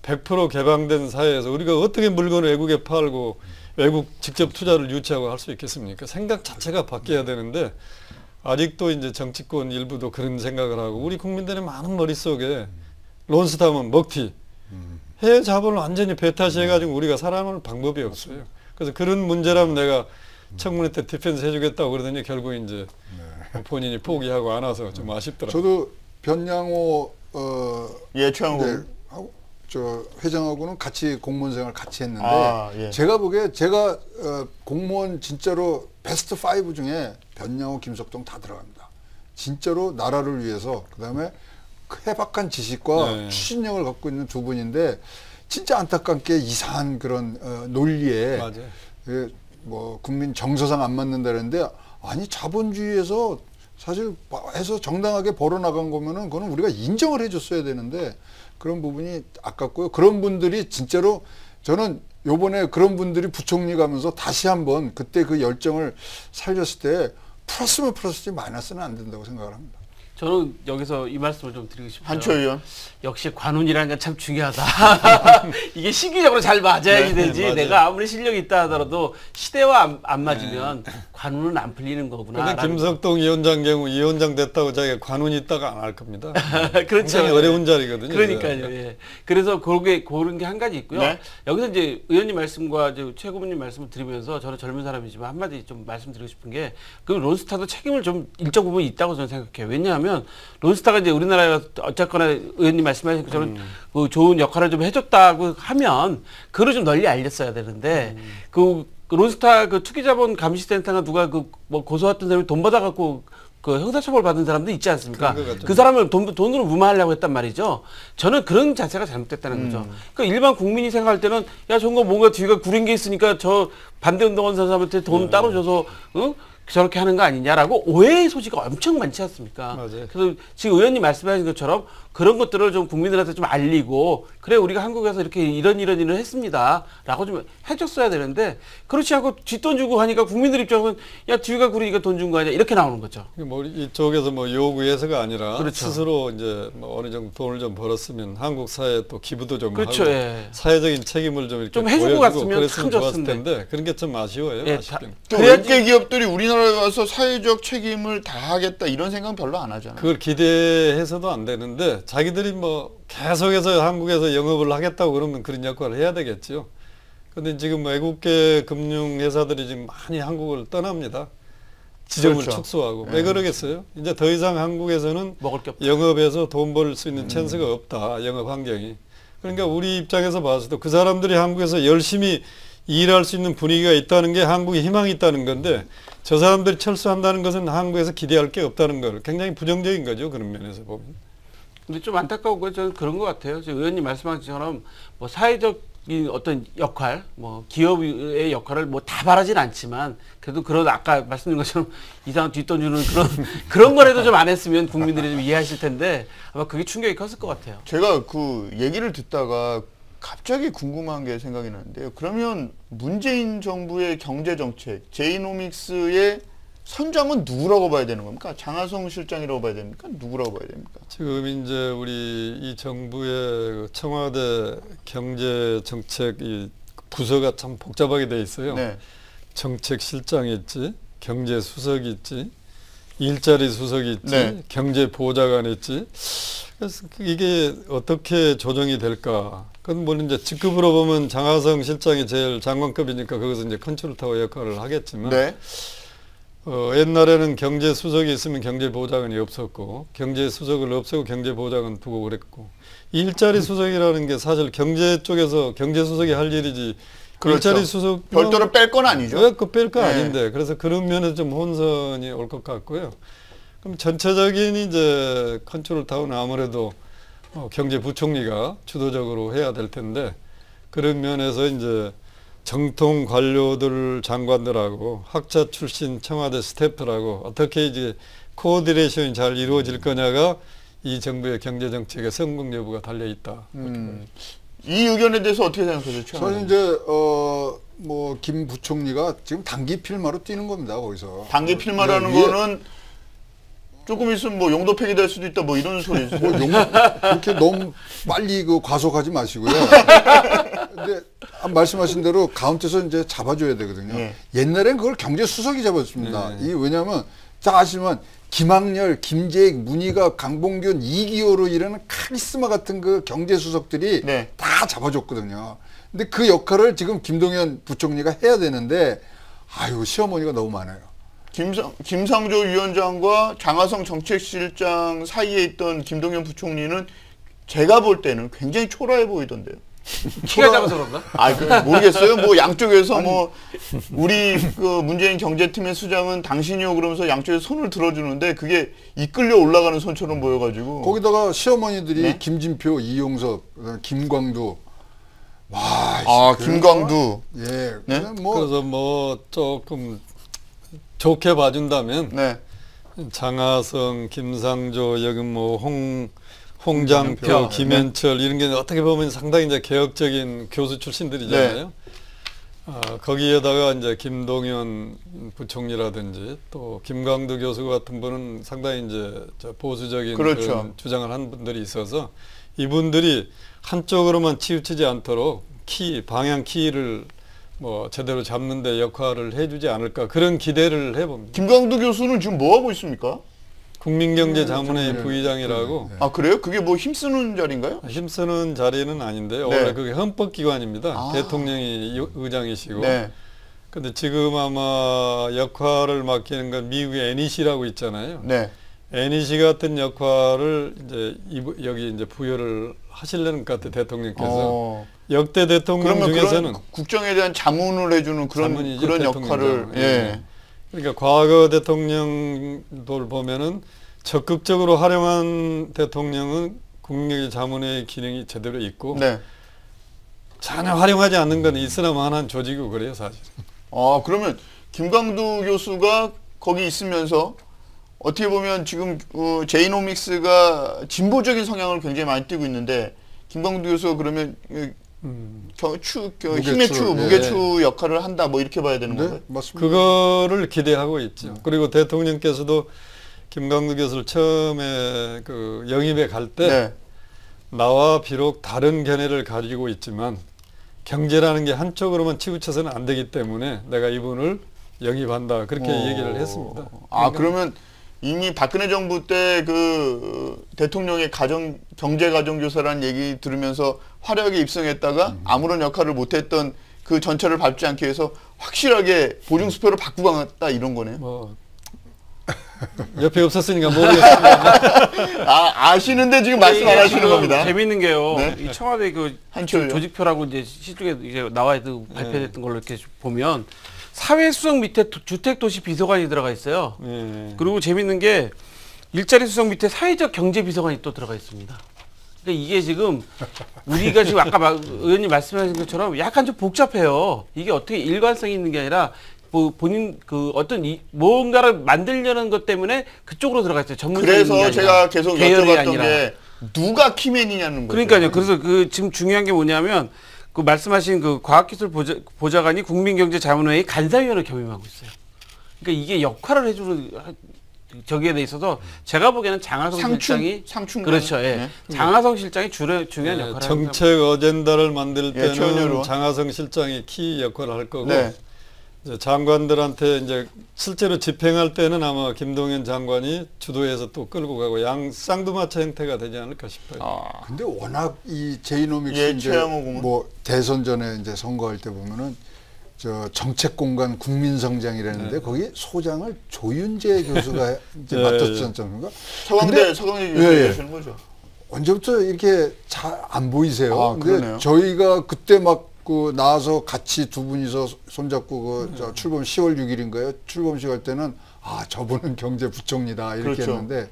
100% 개방된 사회에서 우리가 어떻게 물건을 외국에 팔고 외국 직접 투자를 유치하고 할 수 있겠습니까? 생각 자체가 바뀌어야 되는데 아직도 이제 정치권 일부도 그런 생각을 하고 우리 국민들의 많은 머릿속에 론스타면 먹튀 해외 자본을 완전히 배타시해가지고 우리가 살아남을 방법이 없어요. 그래서 그런 문제라면 내가 청문회 때 디펜스 해주겠다고 그러더니 결국 이제 본인이 포기하고 안 와서 좀 아쉽더라고요. 저도 변양호 예, 최영호. 네, 저 회장하고는 같이 공무원 생활 같이 했는데 예. 제가 보기에 제가 공무원 진짜로 베스트 5 중에 변양호, 김석동 다 들어갑니다. 진짜로 나라를 위해서 그다음에 해박한 지식과 네. 추진력을 갖고 있는 두 분인데 진짜 안타깝게 이상한 그런 논리에 맞아요. 뭐 국민 정서상 안 맞는다는데 아니 자본주의에서 사실 해서 정당하게 벌어나간 거면은 그거는 우리가 인정을 해줬어야 되는데 그런 부분이 아깝고요. 그런 분들이 진짜로 저는 요번에 그런 분들이 부총리 가면서 다시 한번 그때 그 열정을 살렸을 때 플러스면 플러스지 마이너스는 안 된다고 생각을 합니다. 저는 여기서 이 말씀을 좀 드리고 싶어요. 한초 의원. 역시 관운이라는 건 참 중요하다. 이게 시기적으로 잘 맞아야지 네, 되지. 맞아요. 내가 아무리 실력이 있다 하더라도 시대와 안 맞으면 관운은 안 풀리는 거구나. 근데 김석동 위원장 경우 위원장 됐다고 자기가 관운이 있다가 안 할 겁니다. 그렇죠. 굉장히 어려운 자리거든요. 그러니까요. 예. 그래서 그런 게 한 가지 있고요. 네. 여기서 이제 의원님 말씀과 이제 최 고문님 말씀을 드리면서 저는 젊은 사람이지만 한마디 좀 말씀드리고 싶은 게 그 론스타도 책임을 좀 일정 부분 있다고 저는 생각해요. 왜냐하면 론스타가 이제 우리나라가 어쨌거나 의원님 말씀하신 것처럼 그 좋은 역할을 좀 해줬다고 하면 그걸 좀 널리 알렸어야 되는데 그 론스타 그 투기자본 감시센터가 누가 그 뭐 고소했던 사람이 돈 받아갖고 그 형사처벌 받은 사람도 있지 않습니까? 그런 것 같죠. 그 사람을 돈으로 무마하려고 했단 말이죠. 저는 그런 자세가 잘못됐다는 거죠. 그러니까 일반 국민이 생각할 때는 야 저거 뭔가 뒤가 구린 게 있으니까 저 반대운동원 사람한테 돈 따로 줘서 저렇게 하는 거 아니냐라고 오해의 소지가 엄청 많지 않습니까? 맞아요. 그래서 지금 의원님 말씀하신 것처럼 그런 것들을 좀 국민들한테 좀 알리고 그래 우리가 한국에서 이렇게 이런 일을 했습니다라고 좀 해줬어야 되는데 그렇지 않고 뒷돈 주고 하니까 국민들 입장은 야 뒤가 구리니까 돈 준 거 아니야 이렇게 나오는 거죠. 뭐 이쪽에서 뭐 요구해서가 아니라 그렇죠. 스스로 이제 뭐 어느 정도 돈을 좀 벌었으면 한국 사회에 또 기부도 좀 그렇죠. 하고 예. 사회적인 책임을 좀 이렇게 좀 해준 것 보여주고 같으면 참 그랬으면 좋았을 좋았을 텐데 그런 게 좀 아쉬워요. 예, 아쉽게는. 또 그래야지- 외국계 기업들이 우리나라에 와서 사회적 책임을 다하겠다 이런 생각은 별로 안 하잖아요. 그걸 기대해서도 안 되는데 자기들이 뭐 계속해서 한국에서 영업을 하겠다고 그러면 그런 역할을 해야 되겠죠. 근데 지금 외국계 금융회사들이 지금 많이 한국을 떠납니다. 지점을 그렇죠. 축소하고. 왜 그러겠어요? 이제 더 이상 한국에서는 먹을 게 없다. 영업에서 돈 벌 수 있는 찬스가 없다. 영업 환경이. 그러니까 우리 입장에서 봤을 때 그 사람들이 한국에서 열심히 일할 수 있는 분위기가 있다는 게 한국에 희망이 있다는 건데 저 사람들이 철수한다는 것은 한국에서 기대할 게 없다는 걸 굉장히 부정적인 거죠. 그런 면에서 보면. 근데 좀 안타까운 건 저는 그런 것 같아요. 지금 의원님 말씀하신 것처럼 뭐 사회적인 어떤 역할, 뭐 기업의 역할을 뭐 다 바라진 않지만 그래도 그런 아까 말씀드린 것처럼 이상한 뒷돈 주는 그런 거라도 좀 안 했으면 국민들이 좀 이해하실 텐데 아마 그게 충격이 컸을 것 같아요. 제가 그 얘기를 듣다가 갑자기 궁금한 게 생각이 나는데요. 그러면 문재인 정부의 경제 정책, 제이노믹스의 선장은 누구라고 봐야 되는 겁니까? 장하성 실장이라고 봐야 됩니까? 누구라고 봐야 됩니까? 지금 이제 우리 이 정부의 그 청와대 경제 정책 이 부서가 참 복잡하게 돼 있어요. 네. 정책실장이 있지, 경제수석이 있지, 일자리 수석이 있지, 네. 경제보좌관이 있지. 그래서 이게 어떻게 조정이 될까? 그건 물론 이제 직급으로 보면 장하성 실장이 제일 장관급이니까 거기서 이제 컨트롤 타워 역할을 하겠지만 네. 옛날에는 경제수석이 있으면 경제보좌관이 없었고 경제수석을 없애고 경제보좌관 두고 그랬고 일자리 수석이라는 게 사실 경제 쪽에서 경제수석이 할 일이지 그렇죠. 일자리 수석 별도로 뺄 건 아니죠. 뺄 거 네. 아닌데 그래서 그런 면에서 좀 혼선이 올 것 같고요. 그럼 전체적인 이제 컨트롤 타운 아무래도 경제부총리가 주도적으로 해야 될 텐데 그런 면에서 이제 정통 관료들 장관들하고 학자 출신 청와대 스태프들하고 어떻게 이제 코오디네이션이 잘 이루어질 거냐가 이 정부의 경제 정책의 성공 여부가 달려 있다. 이 의견에 대해서 어떻게 생각하세요? 사실 이제 뭐 김 부총리가 지금 단기 필마로 뛰는 겁니다. 거기서 단기 필마라는 네, 거는 조금 있으면 뭐 용도 폐기될 수도 있다 뭐 이런 소리죠. 뭐 그렇게 너무 빨리 그 과속하지 마시고요. 근데 말씀하신 대로 가운데서 이제 잡아줘야 되거든요. 네. 옛날엔 그걸 경제수석이 잡았습니다. 네. 이 왜냐하면 다 아시면 김학렬, 김재익, 문희갑, 강봉균, 이기호로 이르는 카리스마 같은 그 경제수석들이 네. 다 잡아줬거든요. 근데 그 역할을 지금 김동연 부총리가 해야 되는데 아유 시어머니가 너무 많아요. 김상조 위원장과 장하성 정책실장 사이에 있던 김동연 부총리는 제가 볼 때는 굉장히 초라해 보이던데요. 키가 작아서 그런가? 모르겠어요. 뭐 양쪽에서 뭐 우리 그 문재인 경제팀의 수장은 당신이요 그러면서 양쪽에서 손을 들어주는데 그게 이끌려 올라가는 손처럼 보여가지고. 거기다가 시어머니들이 네? 김진표, 이용석, 그다음에 김광두. 와. 김광두. 예. 네? 그냥 뭐 그래서 뭐 조금 좋게 봐준다면 네. 장하성, 김상조, 여기 뭐 홍장표, 김현철 이런 게 어떻게 보면 상당히 이제 개혁적인 교수 출신들이잖아요. 거기에다가 이제 김동연 부총리라든지 또 김광두 교수 같은 분은 상당히 이제 보수적인 그렇죠. 그런 주장을 한 분들이 있어서 이분들이 한쪽으로만 치우치지 않도록 방향 키를 뭐 제대로 잡는데 역할을 해주지 않을까 그런 기대를 해봅니다. 김광두 교수는 지금 뭐 하고 있습니까? 국민경제자문회 부의장이라고. 아 그래요? 그게 뭐 힘쓰는 자리인가요? 힘쓰는 자리는 아닌데 네. 원래 그게 헌법기관입니다. 아. 대통령이 의장이시고. 네. 근데 지금 아마 역할을 맡기는 건 미국의 NEC라고 있잖아요. 네. NEC 같은 역할을 이제 여기 이제 부여를 하시려는 것 같아요, 대통령께서. 역대 대통령 그러면 중에서는 그런 국정에 대한 자문을 해주는 자문이죠, 그런 역할을. 대통령장. 예. 그러니까 과거 대통령들 보면은 적극적으로 활용한 대통령은 국민경제 자문회의 기능이 제대로 있고 네. 전혀 활용하지 않는 건 있으나마나한 조직이고 그래요, 사실. 그러면 김광두 교수가 거기 있으면서 어떻게 보면 지금 제이노믹스가 진보적인 성향을 굉장히 많이 띠고 있는데 김광두 교수가 그러면 힘의 추, 무게추 역할을 한다 뭐 이렇게 봐야 되는 건가요? 맞습니다. 그거를 기대하고 있죠. 그리고 대통령께서도 김광두 교수를 처음에 그 영입에 갈 때 네. 나와 비록 다른 견해를 가지고 있지만 경제라는 게 한쪽으로만 치우쳐서는 안 되기 때문에 내가 이분을 영입한다 그렇게 얘기를 했습니다. 그러면 이미 박근혜 정부 때 그 대통령의 경제 가정교사라는 얘기 들으면서 화려하게 입성했다가 아무런 역할을 못했던 그 전철을 밟지 않기 위해서 확실하게 보증수표를 바꾸고 갔다 이런 거네요. 뭐 옆에 없었으니까 모르겠습니다. 아시는데 지금 말씀 안 하시는 겁니다. 재밌는 게요. 네? 이 청와대 그 한철요. 조직표라고 이제 시중에 이제 나와 있고 발표됐던 걸로 이렇게 보면 사회수석 밑에 주택도시 비서관이 들어가 있어요. 그리고 재밌는 게 일자리 수석 밑에 사회적 경제 비서관이 또 들어가 있습니다. 그러니까 이게 지금 우리가 지금 아까 의원님 말씀하신 것처럼 약간 좀 복잡해요. 이게 어떻게 일관성이 있는 게 아니라 본인 그 어떤 뭔가를 만들려는 것 때문에 그쪽으로 들어가 있어요. 전문적인 그래서 제가 계속 계열이 여쭤봤던 아니라. 게 누가 키맨이냐는 거죠. 그러니까요. 그래서 그 지금 중요한 게 뭐냐면 그 말씀하신 그 과학기술 보좌관이 국민경제자문회의 간사위원을 겸임하고 있어요. 그러니까 이게 역할을 해주는 저기에 대 있어서 제가 보기에는 장하성 실장이 그렇죠. 예. 네. 장하성 실장이 중요한 역할을 정책 어젠다를 만들 때는 최은혜로. 장하성 실장이 키 역할을 할 거고 네. 이제 장관들한테 이제 실제로 집행할 때는 아마 김동연 장관이 주도해서 또 끌고 가고 쌍두마차 형태가 되지 않을까 싶어요. 근데 워낙 이 제이노믹스 예, 이제 최양호 공은. 뭐 대선 전에 이제 선거할 때 보면은 저 정책공간 국민성장이라는데 거기 소장을 조윤재 교수가 이제 맡았지 않습니까? 서강대 교수 얘기하시는 거죠? 언제부터 이렇게 잘 안 보이세요? 아, 근데 그러네요. 저희가 그때 막 그 나와서 같이 두 분이서 손잡고 그 저 출범 10월 6일인가요? 출범식 할 때는 아 저분은 경제부총리다 이렇게 그렇죠. 했는데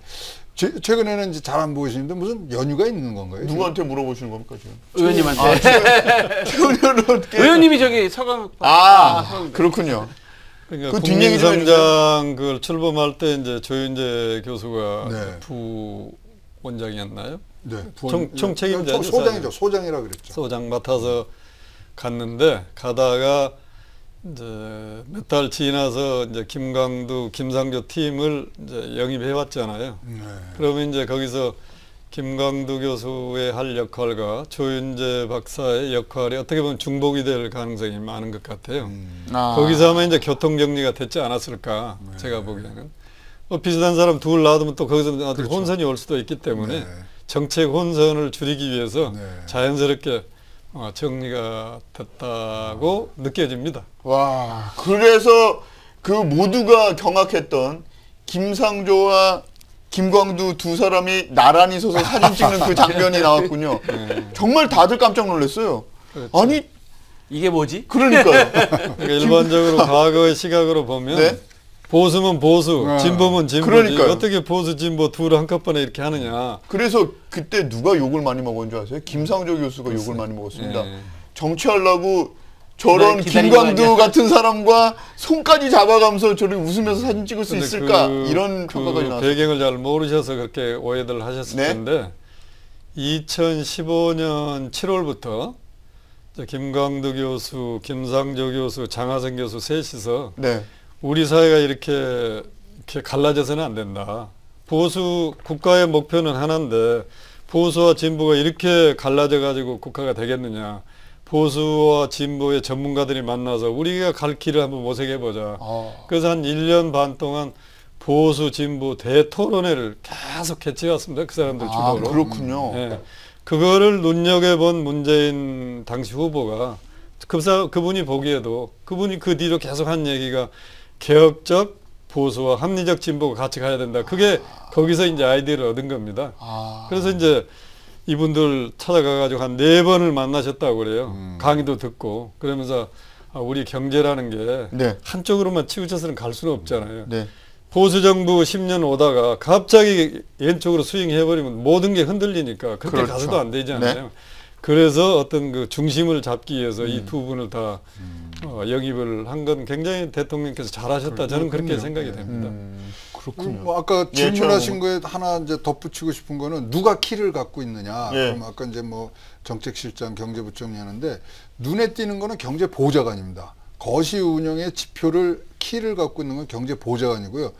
최근에는 이제 잘 안 보이시는데 무슨 연유가 있는 건가요? 누구한테 물어보시는 겁니까 지금? 의원님한테. 최은현은 어떻게? 의원님이 저기 서강. 그렇군요. 그러니까 그 뒷얘기 좀 국민성장 그걸 출범할 때 이제 조윤재 교수가 네. 부원장이었나요? 네. 총책임자죠. 소장이죠. 소장이라 그랬죠. 소장 맡아서 갔는데 가다가 이제 몇 달 지나서 이제 김광두, 김상조 팀을 이제 영입해 왔잖아요. 네. 그러면 이제 거기서 김광두 교수의 할 역할과 조윤재 박사의 역할이 어떻게 보면 중복이 될 가능성이 많은 것 같아요. 거기서 아마 이제 교통 정리가 됐지 않았을까 제가 보기에는. 뭐 비슷한 사람 둘 놔두면 또 거기서 그렇죠. 혼선이 올 수도 있기 때문에 네. 정책 혼선을 줄이기 위해서 네. 자연스럽게 정리가 됐다고 느껴집니다. 와, 그래서 그 모두가 경악했던 김상조와 김광두 두 사람이 나란히 서서 사진 찍는 그 장면이 나왔군요. 정말 다들 깜짝 놀랐어요. 그렇죠. 아니, 이게 뭐지? 그러니까요. 그러니까 일반적으로 과거의 시각으로 보면 네? 보수면 보수, 진보면 진보지. 그러니까요. 어떻게 보수, 진보 둘을 한꺼번에 이렇게 하느냐. 그래서 그때 누가 욕을 많이 먹은 줄 아세요? 김상조 교수가 욕을 많이 먹었습니다. 예. 정치하려고 저런 네, 기다린 거 김광두 아니야? 같은 사람과 손까지 잡아가면서 저를 웃으면서 사진 찍을 수 근데 있을까? 이런 평가까지 나왔어요. 배경을 잘 모르셔서 그렇게 오해들 하셨을 네? 텐데 2015년 7월부터 김광두 교수, 김상조 교수, 장하성 교수 셋이서 네. 우리 사회가 이렇게 갈라져서는 안 된다. 보수 국가의 목표는 하나인데 보수와 진보가 이렇게 갈라져 가지고 국가가 되겠느냐. 보수와 진보의 전문가들이 만나서 우리가 갈 길을 한번 모색해 보자. 그래서 한 1년 반 동안 보수 진보 대토론회를 계속 개최했습니다. 그 사람들 주도로. 그렇군요. 예. 그거를 눈여겨본 문재인 당시 후보가 그분이 보기에도 그분이 그 뒤로 계속 한 얘기가 개혁적 보수와 합리적 진보가 같이 가야 된다. 그게 거기서 이제 아이디어를 얻은 겁니다. 그래서 이제 이분들 찾아가가지고 한 4번을 만나셨다고 그래요. 강의도 듣고 그러면서 우리 경제라는 게 네. 한쪽으로만 치우쳐서는 갈 수는 없잖아요. 네. 보수 정부 10년 오다가 갑자기 왼쪽으로 스윙해버리면 모든 게 흔들리니까 그렇게 그렇죠. 가서도 안 되잖아요. 네. 그래서 어떤 그 중심을 잡기 위해서 이 두 분을 다 영입을 한 건 굉장히 대통령께서 잘하셨다. 저는 그렇게 생각이 됩니다. 그렇군요. 뭐 아까 예, 질문하신 거에 하나 이제 덧붙이고 싶은 거는 누가 키를 갖고 있느냐. 예. 그럼 아까 이제 뭐 정책실장, 경제부총리 하는데 눈에 띄는 거는 경제보좌관입니다. 거시 운영의 지표를 키를 갖고 있는 건 경제보좌관이고요.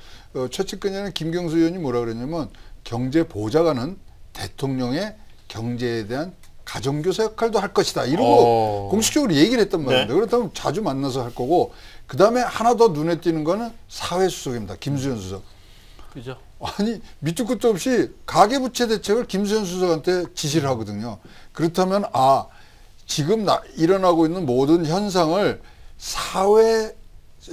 최측근에는 김경수 의원이 뭐라 그랬냐면 경제보좌관은 대통령의 경제에 대한 가정교사 역할도 할 것이다. 이러고 공식적으로 얘기를 했단 말입니다. 네. 그렇다면 자주 만나서 할 거고 그 다음에 하나 더 눈에 띄는 거는 사회수석입니다. 김수현 수석. 그죠? 아니 밑도 끝도 없이 가계부채 대책을 김수현 수석한테 지시를 하거든요. 그렇다면 지금 일어나고 있는 모든 현상을 사회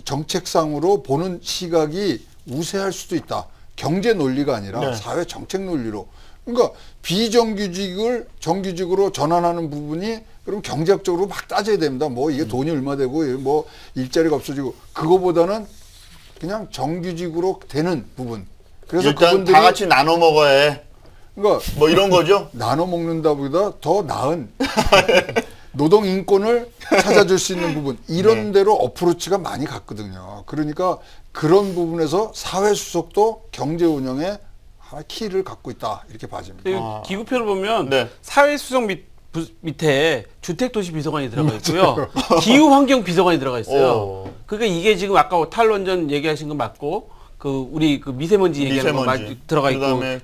정책상으로 보는 시각이 우세할 수도 있다. 경제 논리가 아니라 사회 정책 논리로. 그러니까 비정규직을 정규직으로 전환하는 부분이 그럼 경제학적으로 막 따져야 됩니다. 뭐 이게 돈이 얼마 되고 뭐 일자리가 없어지고 그거보다는 그냥 정규직으로 되는 부분. 그래서 일단 그분들이 다 같이 나눠 먹어야 해. 그러니까 뭐 이런 거죠? 나눠 먹는다보다 더 나은 노동 인권을 찾아줄 수 있는 부분 이런 데로 어프로치가 많이 갔거든요. 그러니까 그런 부분에서 사회수석도 경제 운영에 하나 키를 갖고 있다 이렇게 봐집니다. 기구표를 보면 네. 사회수석 밑에 주택도시비서관이 들어가 있고요. 기후환경비서관이 들어가 있어요. 그러니까 이게 지금 아까 탈원전 얘기하신 거 맞고 우리 미세먼지 얘기하는 거 들어가 있고 그다음에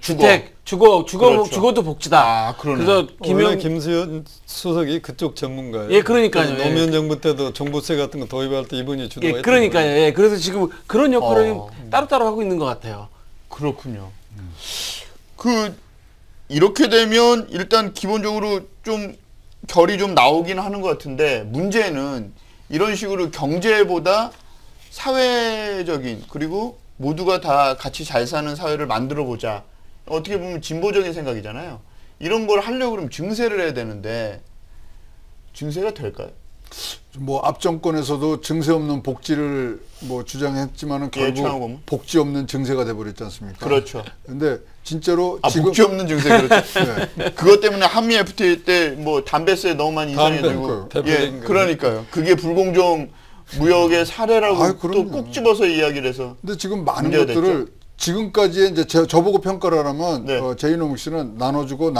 주거도 복지다. 그러네. 그래서 원래 김수현 수석이 그쪽 전문가예요. 예, 그러니까요. 노무현 정부 때도 종부세 같은 거 도입할 때 이분이 주도했던 예, 그러니까요. 예, 그래서 지금 그런 역할을 따로따로 하고 있는 것 같아요. 그렇군요. 이렇게 되면 일단 기본적으로 좀 결이 좀 나오긴 하는 것 같은데 문제는 이런 식으로 경제보다 사회적인 그리고 모두가 다 같이 잘 사는 사회를 만들어 보자. 어떻게 보면 진보적인 생각이잖아요. 이런 걸 하려고 그러면 증세를 해야 되는데 증세가 될까요? 뭐 앞 정권에서도 증세 없는 복지를 뭐 주장했지만은 예, 결국 최영호. 복지 없는 증세가 돼버렸지 않습니까? 그렇죠. 근데 진짜로 아, 지금 복지 없는 증세 그렇죠. 네. 그것 때문에 한미 FTA 때 뭐 담배세 너무 많이 인상해주고 담배, 예, 대표적인 그러니까요. 그게 불공정 무역의 사례라고 아유, 또 그럼요. 꼭 집어서 이야기를 해서 근데 지금 많은 문제가 것들을 지금까지의 이제 저보고 평가를 하라면 네. 제이노믹스는 나눠주고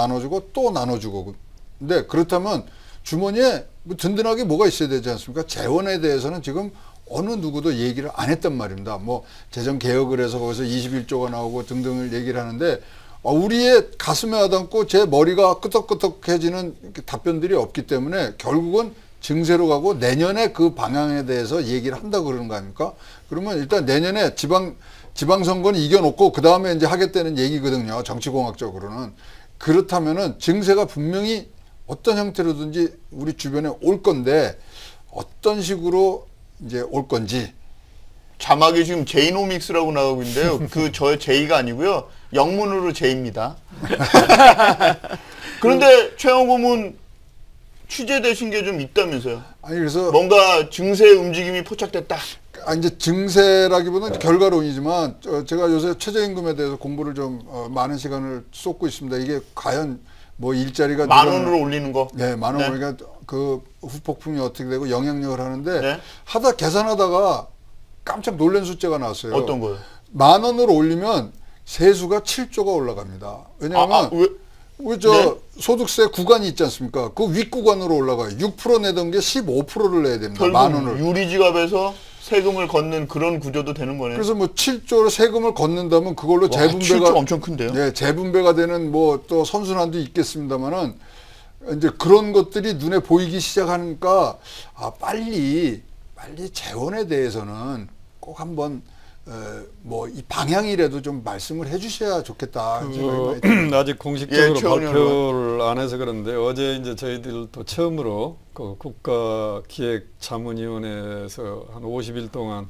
또 나눠주고. 근데 그렇다면 주머니에 뭐 든든하게 뭐가 있어야 되지 않습니까? 재원에 대해서는 지금 어느 누구도 얘기를 안 했단 말입니다. 뭐 재정 개혁을 해서 거기서 21조가 나오고 등등을 얘기를 하는데 우리의 가슴에 와닿고 제 머리가 끄덕끄덕해지는 답변들이 없기 때문에 결국은 증세로 가고 내년에 그 방향에 대해서 얘기를 한다고 그러는 거 아닙니까? 그러면 일단 내년에 지방선거는 이겨놓고 그 다음에 이제 하겠다는 얘기거든요. 정치공학적으로는. 그렇다면은 증세가 분명히 어떤 형태로든지 우리 주변에 올 건데 어떤 식으로 이제 올 건지. 자막이 지금 제이노믹스라고 나오고 있는데요. 그 저 제이가 아니고요. 영문으로 제이입니다. 그런데 최영호문 취재되신 게 좀 있다면서요? 아니 그래서 뭔가 증세 움직임이 포착됐다. 이제 증세라기보다는 결과론이지만 제가 요새 최저임금에 대해서 공부를 좀 많은 시간을 쏟고 있습니다. 이게 과연 뭐 일자리가 10,000원으로 올리는 거. 네, 10,000원 네. 그러니까 그 후폭풍이 어떻게 되고 영향력을 하는데 네. 하다 계산하다가 깜짝 놀란 숫자가 나왔어요. 어떤 거요? 10,000원으로 올리면 세수가 7조가 올라갑니다. 왜냐하면 왜? 저 소득세 구간이 있지 않습니까? 그 윗구간으로 올라가요. 6% 내던 게 15%를 내야 됩니다. 결국 10,000원을. 유리지갑에서 세금을 걷는 그런 구조도 되는 거네요. 그래서 뭐 7조로 세금을 걷는다면 그걸로 와, 7조 재분배가 엄청 큰데요? 네, 재분배가 되는 뭐 또 선순환도 있겠습니다만은 이제 그런 것들이 눈에 보이기 시작하니까 빨리 재원에 대해서는 꼭 한번 뭐 이 방향이라도 좀 말씀을 해주셔야 좋겠다. 아직 공식적으로 예, 최원희 발표를 안 해서 그런데 어제 이제 저희들도 처음으로 그 국가기획자문위원회에서 한 50일 동안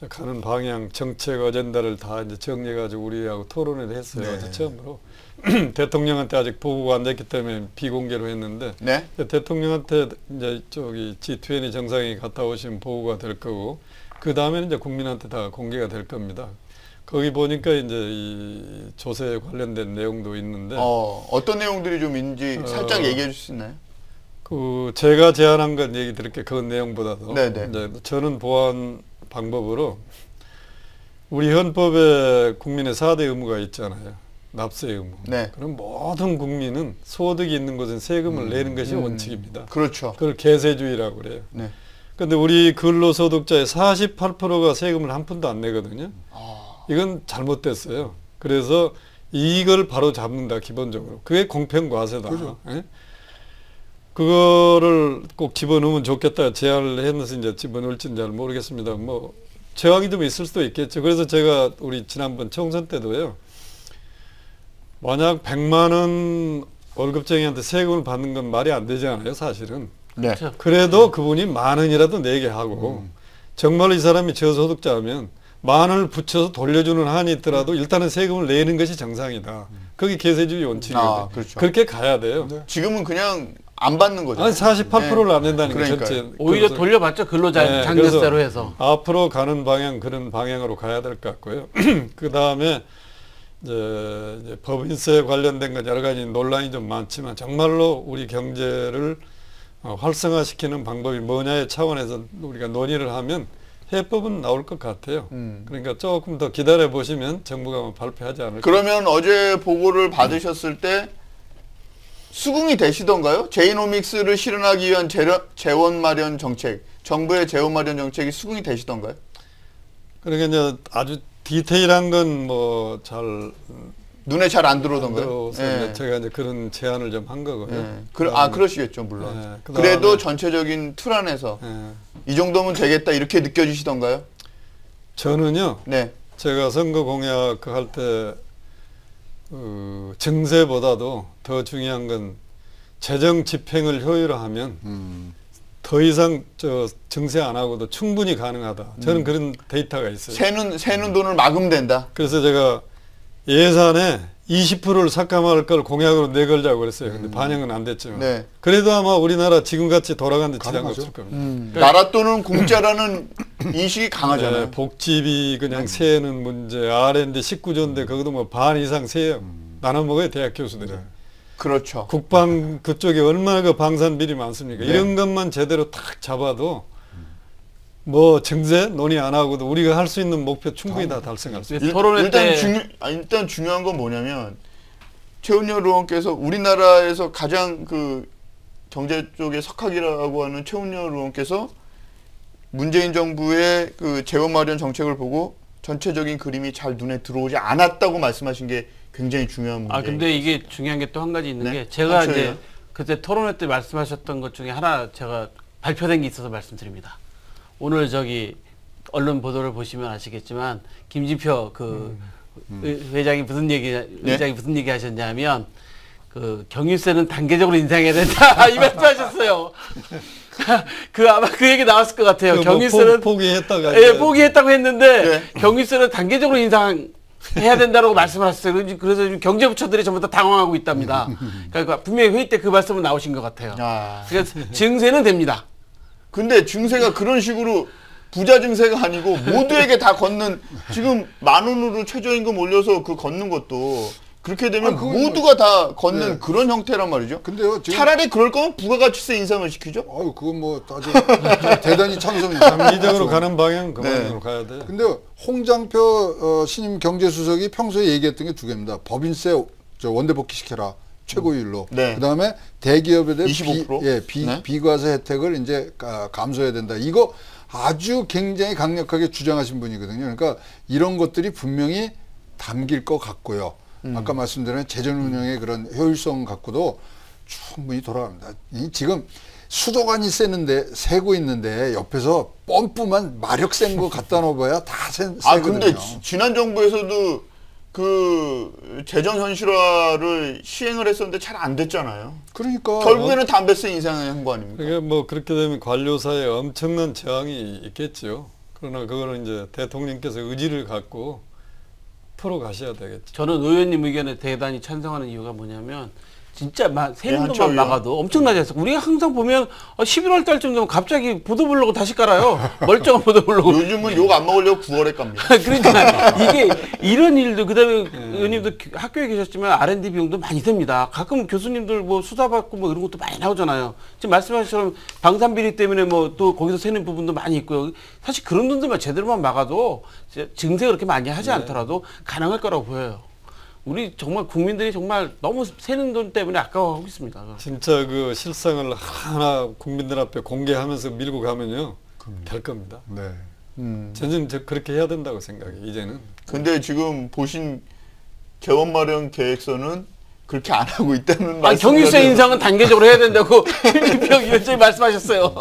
가는 방향 정책 어젠다를 다 이제 정리해가지고 우리하고 토론을 했어요. 네. 어제 처음으로 대통령한테 아직 보고가 안 됐기 때문에 비공개로 했는데 네. 대통령한테 이제 저기 G20 정상이 갔다 오시면 보고가 될 거고 그 다음에는 이제 국민한테 다 공개가 될 겁니다. 거기 보니까 이제 이 조세에 관련된 내용도 있는데 어떤 내용들이 좀 있는지 살짝 얘기해 줄 수 있나요? 그 제가 제안한 건 얘기 드릴게요. 그 내용보다도 네네. 이제 저는 보완 방법으로 우리 헌법에 국민의 4대 의무가 있잖아요. 납세 의무. 네. 그럼 모든 국민은 소득이 있는 곳은 세금을 내는 것이 원칙입니다. 그렇죠. 그걸 계세주의라고 그래요. 네. 근데 우리 근로소득자의 48%가 세금을 한 푼도 안 내거든요. 이건 잘못됐어요. 그래서 이걸 바로 잡는다, 기본적으로. 그게 공평과세다. 그죠. 예? 그거를 꼭 집어넣으면 좋겠다 제안을 했는데 이제 집어넣을지는 잘 모르겠습니다. 뭐 제약이 좀 있을 수도 있겠죠. 그래서 제가 우리 지난번 총선 때도요. 만약 100만 원 월급쟁이한테 세금을 받는 건 말이 안 되잖아요, 사실은. 네. 그래도 그분이 10,000원이라도 내게 하고 정말 이 사람이 저소득자면 10,000원을 붙여서 돌려주는 한이 있더라도 일단은 세금을 내는 것이 정상이다. 그게 계세주의 원칙이거든요. 그렇죠. 그렇게 가야 돼요. 네. 지금은 그냥 안 받는 거죠. 아니 48%를 안 낸다는 거 그러니까요. 전체. 오히려 그래서 돌려받죠. 근로장려세로 해서. 앞으로 가는 방향 그런 방향으로 가야 될 것 같고요. 그 다음에 이제 법인세 관련된 건 여러 가지 논란이 좀 많지만 정말로 우리 경제를 활성화시키는 방법이 뭐냐의 차원에서 우리가 논의를 하면 해법은 나올 것 같아요. 그러니까 조금 더 기다려 보시면 정부가 발표하지 않을까. 그러면 어제 보고를 받으셨을 때 수긍이 되시던가요? 제이노믹스를 실현하기 위한 재원 마련 정책, 정부의 재원 마련 정책이 수긍이 되시던가요? 그러니까 이제 아주 디테일한 건 뭐 잘 눈에 잘 안 들어오던가요? 들어서 제가 이제 그런 제안을 좀 한 거고요. 예. 그다음에 그러시겠죠, 물론. 예, 그다음에- 그래도 전체적인 틀 안에서 예. 이 정도면 되겠다 이렇게 느껴지시던가요? 저는요. 네. 제가 선거 공약 할 때 증세보다도 더 중요한 건 재정 집행을 효율화하면 더 이상 증세 안 하고도 충분히 가능하다. 저는 그런 데이터가 있어요. 새는 돈을 막으면 된다. 그래서 제가 예산에 20%를 삭감할 걸 공약으로 내걸자고 그랬어요. 근데 반영은 안 됐지만. 네. 그래도 아마 우리나라 지금같이 돌아가는 데 지장이 가능하죠. 없을 겁니다. 나라 돈은 공짜라는 인식이 강하잖아요. 네, 복지비 그냥 세는 문제, R&D 19조인데 거기도 뭐 반 이상 세요. 나눠 먹어요, 대학 교수들이. 그렇죠. 국방 그쪽에 얼마나 그 방산 비리 많습니까? 네. 이런 것만 제대로 탁 잡아도 뭐 증세 논의 안 하고도 우리가 할 수 있는 목표 충분히 다 달성할 수 있어요. 토론회 때 일단 중요한 건 뭐냐면 최은열 의원께서 우리나라에서 가장 그 경제 쪽의 석학이라고 하는 최은열 의원께서 문재인 정부의 그 재원 마련 정책을 보고 전체적인 그림이 잘 눈에 들어오지 않았다고 말씀하신 게 굉장히 중요한 문제예요. 근데 이게 중요한 게 또 한 가지 있는 네? 게 제가 그렇죠. 이제 그때 토론회 때 말씀하셨던 것 중에 하나 제가 발표된 게 있어서 말씀드립니다. 오늘 저기 언론 보도를 보시면 아시겠지만 김진표 그 회장이 무슨 얘기 하셨냐면 그 경유세는 단계적으로 인상해야 된다 이 말씀하셨어요. 그 아마 그 얘기 나왔을 것 같아요. 뭐 경유세는 포기했다가 예, 포기했다고 했는데 네. 경유세는 단계적으로 인상해야 된다고 말씀을 하셨어요. 그래서 지금 경제부처들이 전부 다 당황하고 있답니다. 그러니까 분명히 회의 때 그 말씀은 나오신 것 같아요. 그래서 증세는 됩니다. 근데 증세가 그런 식으로 부자 증세가 아니고 모두에게 다 걷는 지금 10,000원으로 최저임금 올려서 그 걷는 것도 그렇게 되면 모두가 다 걷는 네. 그런 형태란 말이죠. 근데요, 지금 차라리 그럴 거면 부가가치세 인상을 시키죠. 그건 뭐 아주 대단히 찬성이죠. 장기적으로 가는 방향은 그 네. 방향으로 가야 돼요. 근데 홍장표 신임 경제수석이 평소에 얘기했던 게 두 개입니다. 법인세 원대복귀 시켜라. 최고율로. 네. 그다음에 대기업에 대한 25%? 네. 비과세 혜택을 이제 감소해야 된다. 이거 아주 굉장히 강력하게 주장하신 분이거든요. 그러니까 이런 것들이 분명히 담길 것 같고요. 아까 말씀드린 재정 운영의 그런 효율성 갖고도 충분히 돌아갑니다. 지금 수도관이 세고 있는데 옆에서 펌프만 마력 센 거 갖다 놓아봐야 다 세거든요. 근데 지난 정부에서도 그 재정 현실화를 시행을 했었는데 잘 안 됐잖아요. 그러니까 결국에는 담배세 인상한 거 아닙니까? 그게 뭐 그렇게 되면 관료사에 엄청난 저항이 있겠죠. 그러나 그거는 이제 대통령께서 의지를 갖고 풀어가셔야 되겠죠. 저는 의원님 의견에 대단히 찬성하는 이유가 뭐냐면 진짜 세는 한철 것만 의원. 막아도 엄청나지 않습니까? 우리가 항상 보면 11월 달쯤 되면 갑자기 보도블로그 다시 깔아요. 멀쩡한 보도블로그. 요즘은 욕 안 먹으려고 9월에 깝니다. 그러니까 이게 이런 일도 그다음에 의원님도 학교에 계셨지만 R&D 비용도 많이 듭니다. 가끔 교수님들 뭐 수사 받고 뭐 이런 것도 많이 나오잖아요. 지금 말씀하신 것처럼 방산비리 때문에 뭐 또 거기서 새는 부분도 많이 있고요. 사실 그런 돈들만 제대로만 막아도 증세 그렇게 많이 하지 않더라도 가능할 거라고 보여요. 우리 정말 국민들이 정말 너무 새는 돈 때문에 아까워하고 있습니다. 진짜 그 실상을 하나 국민들 앞에 공개하면서 밀고 가면요 될 겁니다. 네. 저는 그렇게 해야 된다고 생각해요. 이제는. 근데 지금 보신 재원 마련 계획서는 그렇게 안 하고 있다는 경유세 인상은 단계적으로 해야 된다고 김진표 위원장이 말씀하셨어요.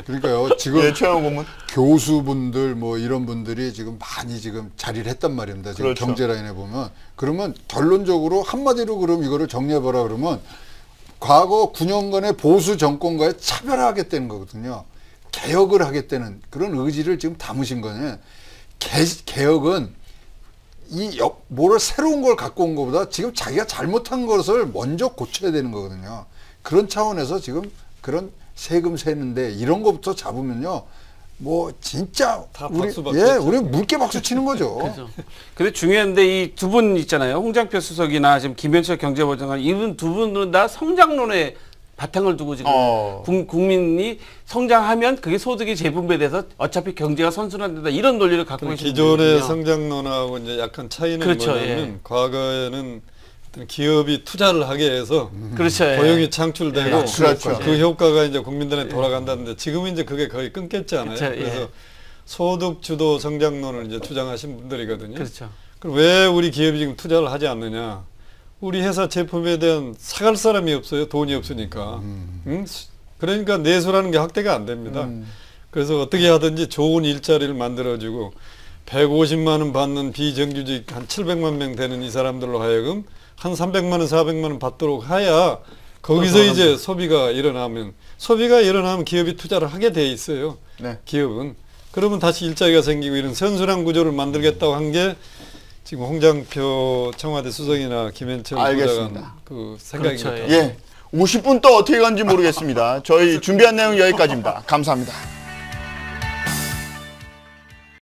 그러니까요. 지금 예, 최영 고문. 교수분들 뭐 이런 분들이 지금 많이 지금 자리를 했단 말입니다. 지금 그렇죠. 경제라인에 보면 그러면 결론적으로 한마디로 그럼 이거를 정리해보라 그러면 과거 9년간의 보수 정권과의 차별화하겠다는 거거든요. 개혁을 하겠다는 그런 의지를 지금 담으신 거네. 개혁은 뭐를 새로운 걸 갖고 온 것보다 지금 자기가 잘못한 것을 먼저 고쳐야 되는 거거든요. 그런 차원에서 지금 그런 세금 세는데 이런 것부터 잡으면요. 뭐 진짜 다 우리 박수 받겠죠. 우리 물개 박수 치는 거죠. 그렇죠. 근데 중요한데 이 두 분 있잖아요. 홍장표 수석이나 지금 김현철 경제부장관 이분 두 분은 다 성장론에 바탕을 두고 지금 국민이 성장하면 그게 소득이 재분배돼서 어차피 경제가 선순환된다 이런 논리를 갖고 계시는 기존의 분이거든요. 성장론하고 이제 약간 차이는 그렇죠, 뭐냐면 예. 과거에는 어떤 기업이 투자를 하게 해서 그렇죠. 예. 고용이 창출되고 그렇죠. 그 효과가 이제 국민들한테 돌아간다는데 지금은 이제 그게 거의 끊겼잖아요. 그렇죠, 예. 그래서 소득 주도 성장론을 이제 주장하신 분들이거든요. 그렇죠. 그럼 왜 우리 기업이 지금 투자를 하지 않느냐? 우리 회사 제품에 대한 사갈 사람이 없어요. 돈이 없으니까. 응? 그러니까 내수라는 게 확대가 안 됩니다. 그래서 어떻게 하든지 좋은 일자리를 만들어주고 150만 원 받는 비정규직 한 700만 명 되는 이 사람들로 하여금 한 300만 원, 400만 원 받도록 해야 거기서 이제 소비가 일어나면 기업이 투자를 하게 돼 있어요. 네. 기업은. 그러면 다시 일자리가 생기고 이런 선순환 구조를 만들겠다고 한 게 지금 홍장표 청와대 수석이나 김현철 알겠습니다. 부장관 그 생각인 것 그렇죠. 같아요. 예. 50분 또 어떻게 간지 모르겠습니다. 저희 준비한 내용 여기까지입니다. 감사합니다.